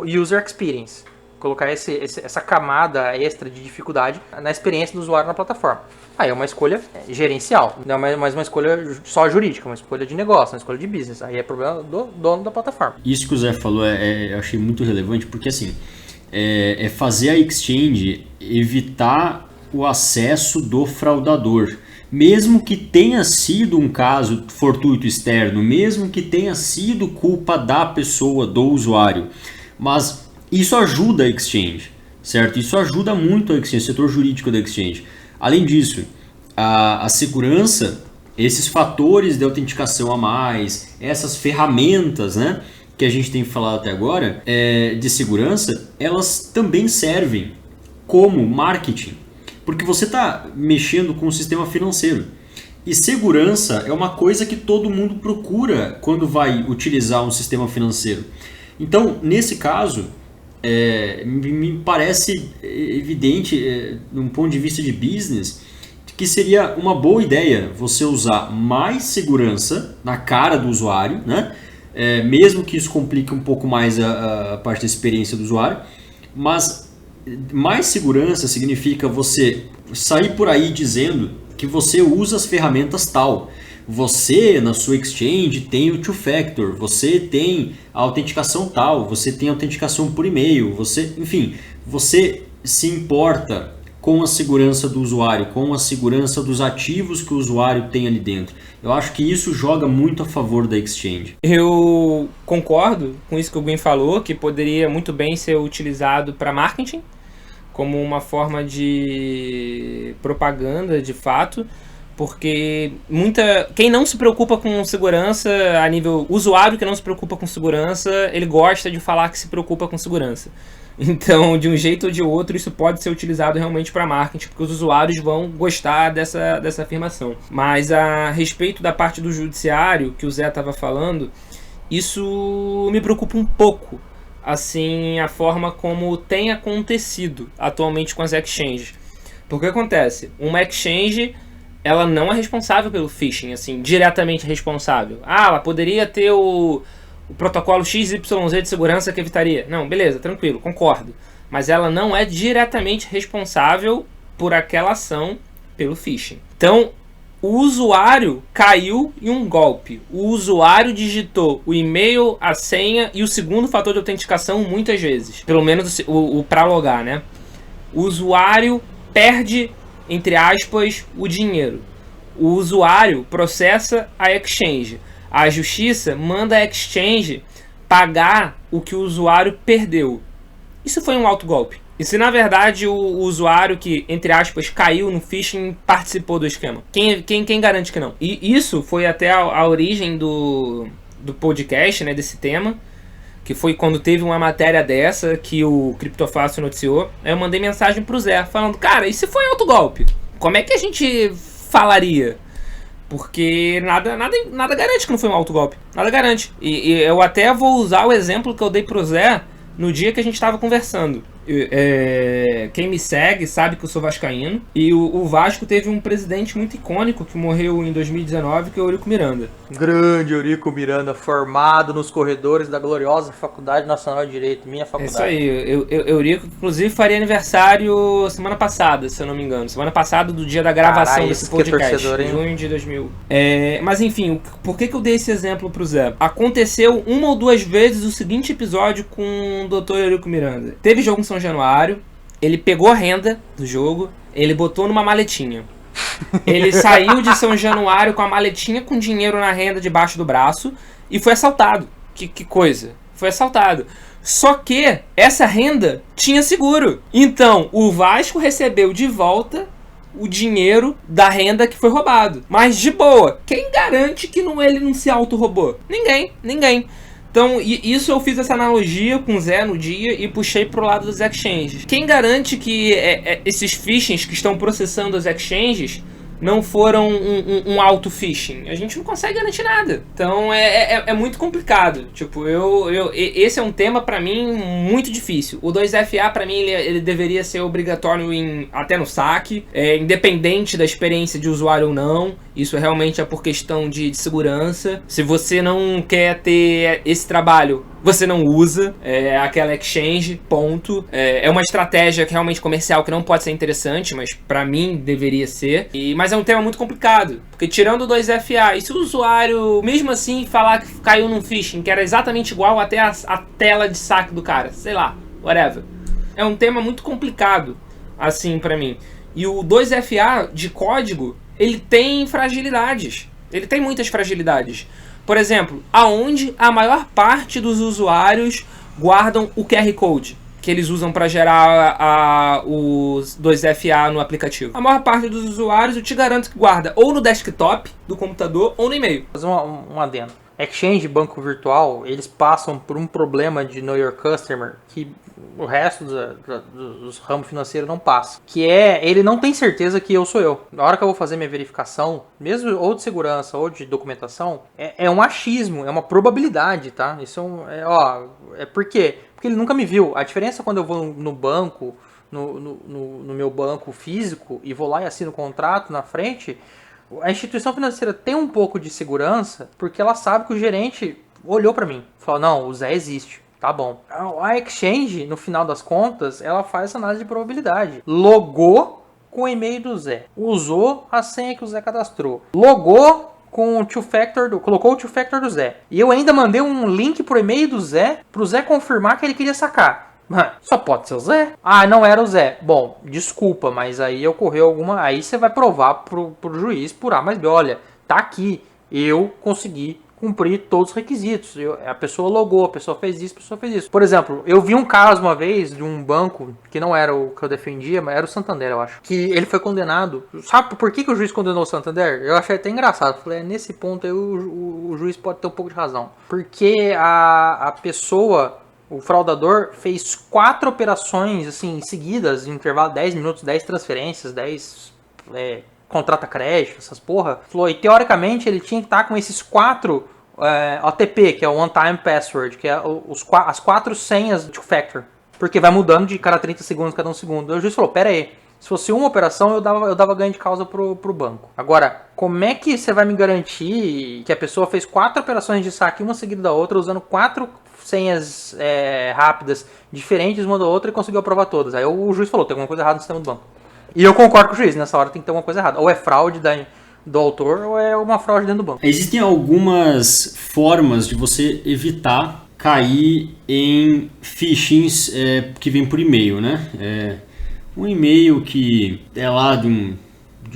user experience. Colocar essa camada extra de dificuldade na experiência do usuário na plataforma. Aí é uma escolha gerencial, não é mais uma escolha só jurídica, uma escolha de negócio, uma escolha de business. Aí é problema do dono da plataforma. Isso que o Zé falou eu achei muito relevante, porque assim, é fazer a exchange evitar o acesso do fraudador. Mesmo que tenha sido um caso fortuito externo, mesmo que tenha sido culpa da pessoa, do usuário, mas isso ajuda a exchange, certo? Isso ajuda muito a exchange, o setor jurídico da exchange. Além disso, a segurança, esses fatores de autenticação a mais, essas ferramentas, né, que a gente tem falado até agora, de segurança, elas também servem como marketing, porque você está mexendo com o sistema financeiro. E segurança é uma coisa que todo mundo procura quando vai utilizar um sistema financeiro. Então, nesse caso, me parece evidente, de um ponto de vista de business, que seria uma boa ideia você usar mais segurança na cara do usuário, né? Mesmo que isso complique um pouco mais a parte da experiência do usuário, mas mais segurança significa você sair por aí dizendo que você usa as ferramentas tal. Você, na sua exchange, tem o two-factor, você tem a autenticação tal, você tem a autenticação por e-mail, enfim, você se importa com a segurança do usuário, com a segurança dos ativos que o usuário tem ali dentro. Eu acho que isso joga muito a favor da exchange. Eu concordo com isso que o Gwen falou, que poderia muito bem ser utilizado para marketing, como uma forma de propaganda de fato, porque quem não se preocupa com segurança, a nível usuário que não se preocupa com segurança, ele gosta de falar que se preocupa com segurança. Então, de um jeito ou de outro, isso pode ser utilizado realmente para marketing, porque os usuários vão gostar dessa afirmação. Mas a respeito da parte do judiciário, que o Zé estava falando, isso me preocupa um pouco, assim, a forma como tem acontecido atualmente com as exchanges. Porque acontece, uma exchange, ela não é responsável pelo phishing, assim, diretamente responsável. Ela poderia ter o protocolo XYZ de segurança que evitaria. Não, beleza, tranquilo, concordo. Mas ela não é diretamente responsável por aquela ação pelo phishing. Então, o usuário caiu em um golpe. O usuário digitou o e-mail, a senha e o segundo fator de autenticação muitas vezes. Pelo menos o para logar, né? O usuário perde, entre aspas, o dinheiro. O usuário processa a exchange. A justiça manda a exchange pagar o que o usuário perdeu. Isso foi um autogolpe. E se na verdade o usuário que, entre aspas, caiu no phishing participou do esquema? Quem garante que não? E isso foi até a origem do podcast, né, desse tema, que foi quando teve uma matéria dessa que o Criptofácil noticiou. Aí eu mandei mensagem pro Zé falando, cara, e se foi autogolpe? Como é que a gente falaria? Porque nada garante que não foi um autogolpe. Nada garante. E eu até vou usar o exemplo que eu dei pro Zé no dia que a gente estava conversando. Quem me segue sabe que eu sou vascaíno. E o Vasco teve um presidente muito icônico que morreu em 2019, que é o Eurico Miranda. Grande Eurico Miranda, formado nos corredores da gloriosa Faculdade Nacional de Direito, minha faculdade. É isso aí. Eurico, inclusive, faria aniversário semana passada, se eu não me engano. Semana passada, do dia da gravação desse podcast. Torcedor, junho de 2000. Mas enfim, por que eu dei esse exemplo pro Zé? Aconteceu uma ou duas vezes o seguinte episódio com o Dr. Eurico Miranda. Teve jogo em São Januário, ele pegou a renda do jogo, ele botou numa maletinha. Ele saiu de São Januário com a maletinha com dinheiro na renda debaixo do braço e foi assaltado. Que coisa. Foi assaltado. Só que essa renda tinha seguro. Então, o Vasco recebeu de volta o dinheiro da renda que foi roubado. Mas de boa. Quem garante que ele não se auto-roubou? Ninguém. Então, isso eu fiz essa analogia com o Zé no dia e puxei pro lado dos exchanges. Quem garante que esses phishings que estão processando as exchanges não foram um auto-phishing? A gente não consegue garantir nada. Então, é muito complicado. Tipo, esse é um tema, pra mim, muito difícil. O 2FA, pra mim, ele deveria ser obrigatório até no saque, independente da experiência de usuário ou não. Isso realmente é por questão de segurança. Se você não quer ter esse trabalho, você não usa aquela exchange, ponto. É uma estratégia que realmente comercial que não pode ser interessante, mas pra mim deveria ser. Mas é um tema muito complicado, porque tirando o 2FA, e se o usuário, mesmo assim, falar que caiu num phishing, que era exatamente igual até a tela de saque do cara, sei lá, whatever. É um tema muito complicado, assim, pra mim. E o 2FA de código, ele tem fragilidades. Ele tem muitas fragilidades. Por exemplo, aonde a maior parte dos usuários guardam o QR Code que eles usam para gerar os 2FA no aplicativo. A maior parte dos usuários, eu te garanto que guarda ou no desktop do computador ou no e-mail. Fazer um adendo. exchange, banco virtual, eles passam por um problema de Know Your Customer que o resto dos ramos financeiros não passa. Que é, ele não tem certeza que eu sou eu. Na hora que eu vou fazer minha verificação, mesmo ou de segurança ou de documentação, é um achismo, é uma probabilidade, tá? Isso é por quê? Porque ele nunca me viu. A diferença quando eu vou no banco, no meu banco físico, e vou lá e assino o contrato na frente, a instituição financeira tem um pouco de segurança, porque ela sabe que o gerente olhou para mim, falou, não, o Zé existe, tá bom. A exchange, no final das contas, ela faz essa análise de probabilidade. Logou com o e-mail do Zé, usou a senha que o Zé cadastrou, logou com o colocou o two-factor do Zé. E eu ainda mandei um link pro e-mail do Zé, pro Zé confirmar que ele queria sacar. Só pode ser o Zé. Ah, não era o Zé. Bom, desculpa, mas aí ocorreu alguma... Aí você vai provar pro juiz por A mais B. Olha, tá aqui. Eu consegui cumprir todos os requisitos. A pessoa logou, a pessoa fez isso, a pessoa fez isso. Por exemplo, eu vi um caso uma vez de um banco, que não era o que eu defendia, mas era o Santander, eu acho. Que ele foi condenado. Sabe por que o juiz condenou o Santander? Eu achei até engraçado. Falei, nesse ponto aí o juiz pode ter um pouco de razão. Porque a pessoa... O fraudador fez 4 operações assim seguidas, em intervalo de 10 minutos, 10 transferências, 10 contrata crédito, essas porra. Falou, e teoricamente ele tinha que estar com esses 4 OTP, que é o One Time Password, que é as 4 senhas de two-factor. Porque vai mudando de cada 30 segundos, cada 1 segundo. O juiz falou, pera aí, se fosse uma operação eu dava ganho de causa pro banco. Agora, como é que você vai me garantir que a pessoa fez 4 operações de saque, uma seguida da outra, usando 4 senhas rápidas, diferentes uma da outra, e conseguiu aprovar todas? Aí o juiz falou, tem alguma coisa errada no sistema do banco. E eu concordo com o juiz, nessa hora tem que ter alguma coisa errada. Ou é fraude do autor, ou é uma fraude dentro do banco. Existem algumas formas de você evitar cair em phishings que vem por e-mail, né? Um e-mail que é lá de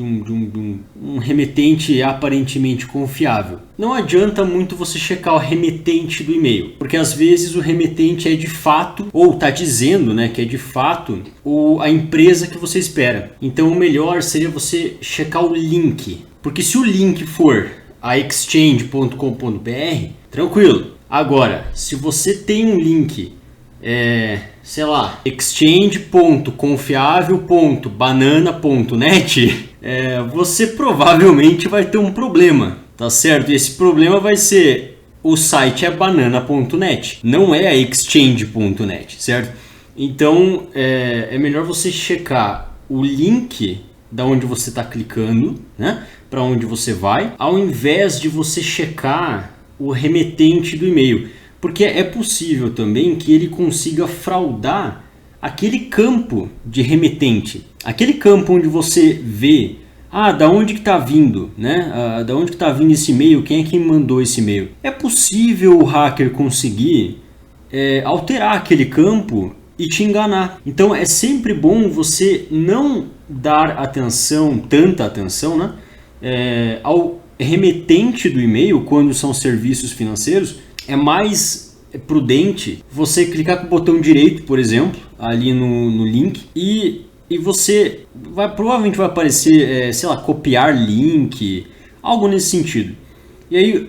um remetente aparentemente confiável. Não adianta muito você checar o remetente do e-mail, porque às vezes o remetente é de fato, ou está dizendo, né, que é de fato a empresa que você espera. Então o melhor seria você checar o link, porque se o link for a exchange.com.br, tranquilo. Agora, se você tem um link, sei lá, exchange.confiável.banana.net, você provavelmente vai ter um problema, tá certo? E esse problema vai ser, o site é banana.net, não é a exchange.net, certo? Então é melhor você checar o link da onde você está clicando, né, para onde você vai, ao invés de você checar o remetente do e-mail, porque é possível também que ele consiga fraudar aquele campo de remetente, aquele campo onde você vê, da onde que está vindo, né? Da onde que está vindo esse e-mail, quem é que mandou esse e-mail. É possível o hacker conseguir alterar aquele campo e te enganar. Então é sempre bom você não dar tanta atenção, né, ao remetente do e-mail quando são serviços financeiros. É mais prudente você clicar com o botão direito, por exemplo, ali no link, e você provavelmente vai aparecer, sei lá, copiar link, algo nesse sentido. E aí,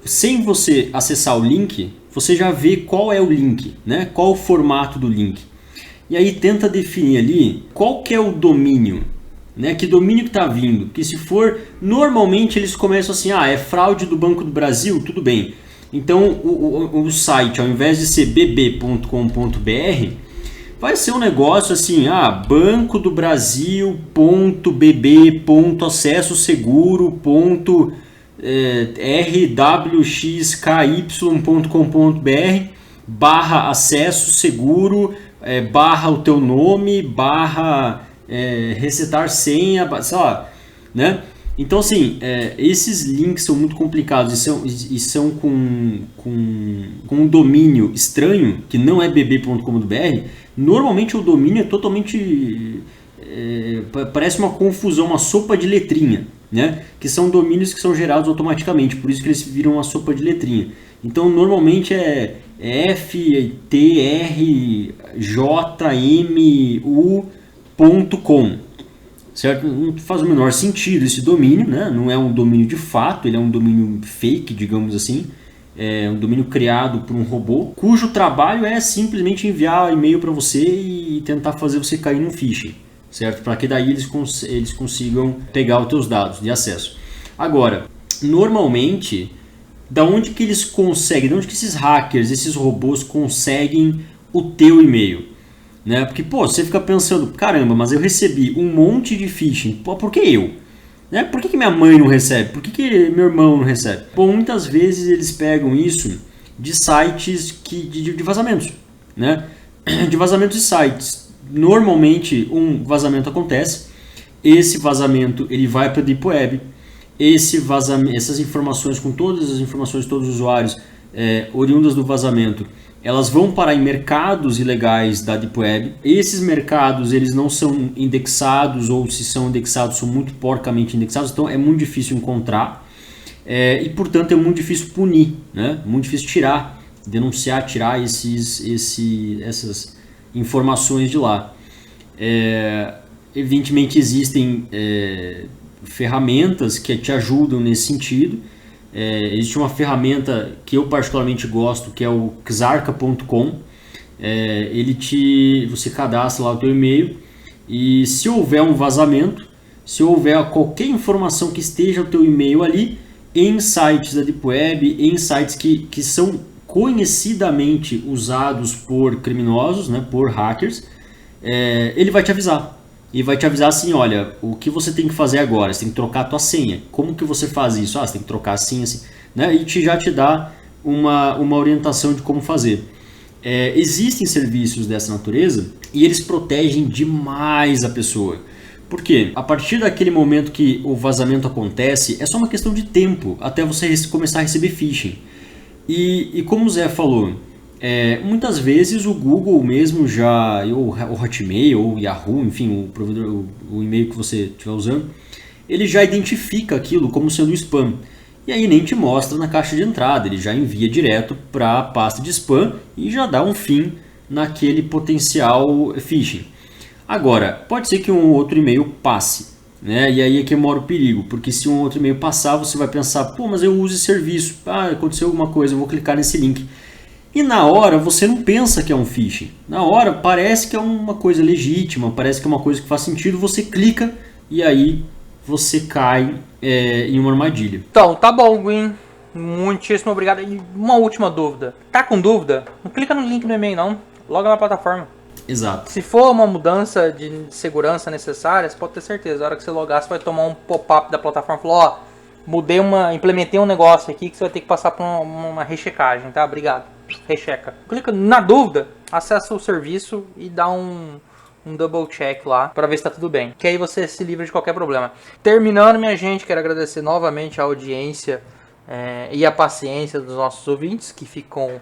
sem você acessar o link, você já vê qual é o link, né? Qual o formato do link. E aí tenta definir ali qual que é o domínio, né? Que domínio que está vindo. Porque se for, normalmente eles começam assim, é fraude do Banco do Brasil, tudo bem. Então o site, ao invés de ser bb.com.br, vai ser um negócio assim, bancodobrasil.bb.acessoseguro.rwxky.com.br/acesso seguro, o teu nome, resetar senha, sei lá, né? Então, assim, esses links são muito complicados e são com um domínio estranho, que não é bb.com.br. Normalmente o domínio é totalmente... parece uma confusão, uma sopa de letrinha, né? Que são domínios que são gerados automaticamente, por isso que eles viram uma sopa de letrinha. Então, normalmente é ftrjmu.com. Certo? Não faz o menor sentido esse domínio, né? Não é um domínio de fato, ele é um domínio fake, digamos assim. um domínio criado por um robô, cujo trabalho é simplesmente enviar e-mail para você e tentar fazer você cair num phishing, certo? Para que daí eles consigam pegar os teus dados de acesso. Agora, normalmente, da onde que eles conseguem, de onde que esses hackers, esses robôs conseguem o teu e-mail? Né? Porque, você fica pensando, caramba, mas eu recebi um monte de phishing, por que eu? Né? Por que minha mãe não recebe? Por que meu irmão não recebe? Bom, muitas vezes eles pegam isso de sites de vazamentos, né? De vazamentos de sites. Normalmente um vazamento acontece, esse vazamento ele vai para a Deep Web, essas informações com todas as informações de todos os usuários oriundas do vazamento, elas vão parar em mercados ilegais da Deep Web. Esses mercados eles não são indexados, ou se são indexados, são muito porcamente indexados, então é muito difícil encontrar e, portanto, é muito difícil punir, né? Muito difícil denunciar, tirar essas informações de lá. Evidentemente existem ferramentas que te ajudam nesse sentido. Existe uma ferramenta que eu particularmente gosto, que é o Xarca.com. Você cadastra lá o teu e-mail e se houver um vazamento, se houver qualquer informação que esteja no teu e-mail ali, em sites da Deep Web, em sites que são conhecidamente usados por criminosos, né, por hackers, ele vai te avisar. E vai te avisar assim, olha, o que você tem que fazer agora? Você tem que trocar a tua senha. Como que você faz isso? Você tem que trocar assim, né? E já te dá uma orientação de como fazer. Existem serviços dessa natureza e eles protegem demais a pessoa. Por quê? A partir daquele momento que o vazamento acontece, é só uma questão de tempo até você começar a receber phishing. E como o Zé falou, muitas vezes o Google mesmo ou o Hotmail, ou o Yahoo, enfim, o e-mail que você estiver usando, ele já identifica aquilo como sendo spam. E aí nem te mostra na caixa de entrada, ele já envia direto para a pasta de spam e já dá um fim naquele potencial phishing. Agora, pode ser que um outro e-mail passe, né? E aí é que mora o perigo, porque se um outro e-mail passar, você vai pensar, mas eu uso esse serviço, aconteceu alguma coisa, eu vou clicar nesse link. E na hora você não pensa que é um phishing. Na hora parece que é uma coisa legítima, parece que é uma coisa que faz sentido, você clica e aí você cai em uma armadilha. Então, tá bom, Gwen. Muitíssimo obrigado. E uma última dúvida. Tá com dúvida? Não clica no link no e-mail não. Loga na plataforma. Exato. Se for uma mudança de segurança necessária, você pode ter certeza. Na hora que você logar, você vai tomar um pop-up da plataforma e falar, implementei um negócio aqui que você vai ter que passar por uma rechecagem, tá? Obrigado. Recheca. Clica na dúvida, acessa o serviço e dá um double check lá para ver se tá tudo bem. Que aí você se livra de qualquer problema. Terminando, minha gente, quero agradecer novamente a audiência e a paciência dos nossos ouvintes que ficam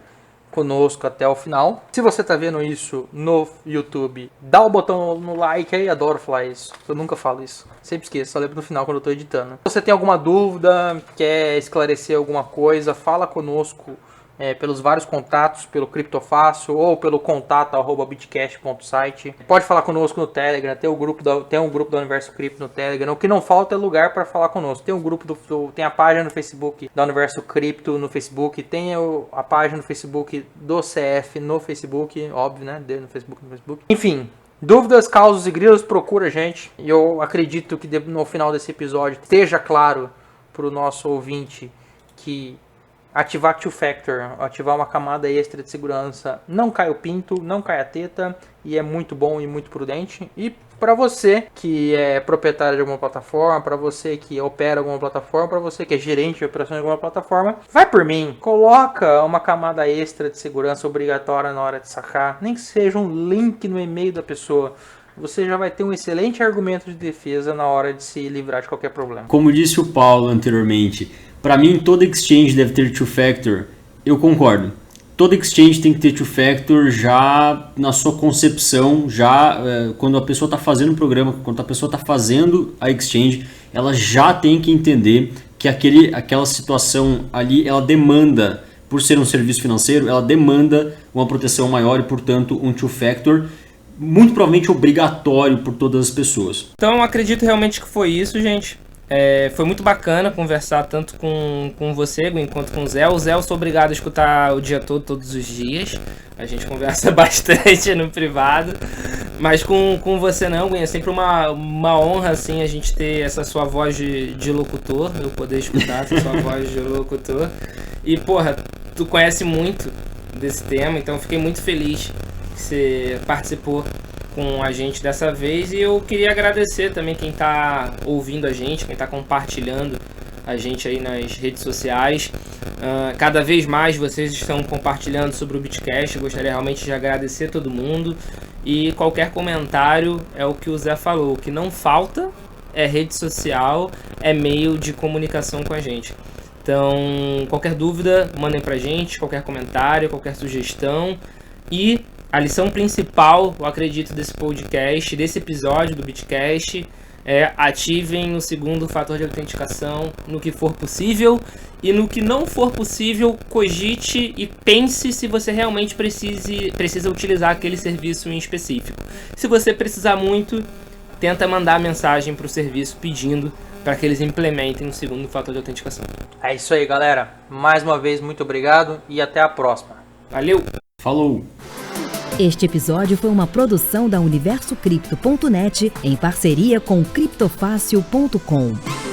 conosco até o final. Se você tá vendo isso no YouTube, dá o botão no like aí, adoro falar isso. Eu nunca falo isso. Sempre esqueço, só lembro no final quando eu tô editando. Se você tem alguma dúvida, quer esclarecer alguma coisa, fala conosco pelos vários contatos, pelo Criptofácil ou pelo contato@bitcash.site. Pode falar conosco no Telegram, tem um grupo do Universo Cripto no Telegram. O que não falta é lugar para falar conosco. Tem um grupo tem a página no Facebook da Universo Cripto no Facebook, tem a página no Facebook do CF no Facebook, óbvio, né? No Facebook. Enfim, dúvidas, causos e grilos, procura a gente. E eu acredito que no final desse episódio esteja claro para o nosso ouvinte que ativar Two-Factor, ativar uma camada extra de segurança, não cai o pinto, não cai a teta, e é muito bom e muito prudente. E para você que é proprietário de alguma plataforma, para você que opera alguma plataforma, para você que é gerente de operações de alguma plataforma, vai por mim, coloca uma camada extra de segurança obrigatória na hora de sacar, nem que seja um link no e-mail da pessoa. Você já vai ter um excelente argumento de defesa na hora de se livrar de qualquer problema. Como disse o Paulo anteriormente, para mim toda exchange deve ter two-factor. Eu concordo. Toda exchange tem que ter two-factor já na sua concepção, quando a pessoa está fazendo o programa, quando a pessoa está fazendo a exchange, ela já tem que entender que aquela situação ali, ela demanda, por ser um serviço financeiro, ela demanda uma proteção maior e, portanto, um two-factor muito provavelmente obrigatório por todas as pessoas. Então acredito realmente que foi isso, gente. Foi muito bacana conversar tanto com você, Gwen, quanto com o Zé. O Zé eu sou obrigado a escutar o dia todo, todos os dias. A gente conversa bastante no privado. Mas com você não, Gwen, é sempre uma honra, assim, a gente ter essa sua voz de locutor, eu poder escutar essa sua voz de locutor. E, porra, tu conhece muito desse tema, então eu fiquei muito feliz que você participou com a gente dessa vez. E eu queria agradecer também quem tá ouvindo a gente, quem tá compartilhando a gente aí nas redes sociais. Cada vez mais vocês estão compartilhando sobre o Bitcast. Eu gostaria realmente de agradecer todo mundo. E qualquer comentário é o que o Zé falou, o que não falta é rede social, é meio de comunicação com a gente. Então, qualquer dúvida, mandem pra gente, qualquer comentário, qualquer sugestão. E a lição principal, eu acredito, desse podcast, desse episódio do Bitcast, é ativem o segundo fator de autenticação no que for possível, e no que não for possível, cogite e pense se você realmente precisa utilizar aquele serviço em específico. Se você precisar muito, tenta mandar mensagem para o serviço pedindo para que eles implementem o segundo fator de autenticação. É isso aí, galera. Mais uma vez, muito obrigado e até a próxima. Valeu! Falou! Este episódio foi uma produção da UniversoCripto.net em parceria com CriptoFácil.com.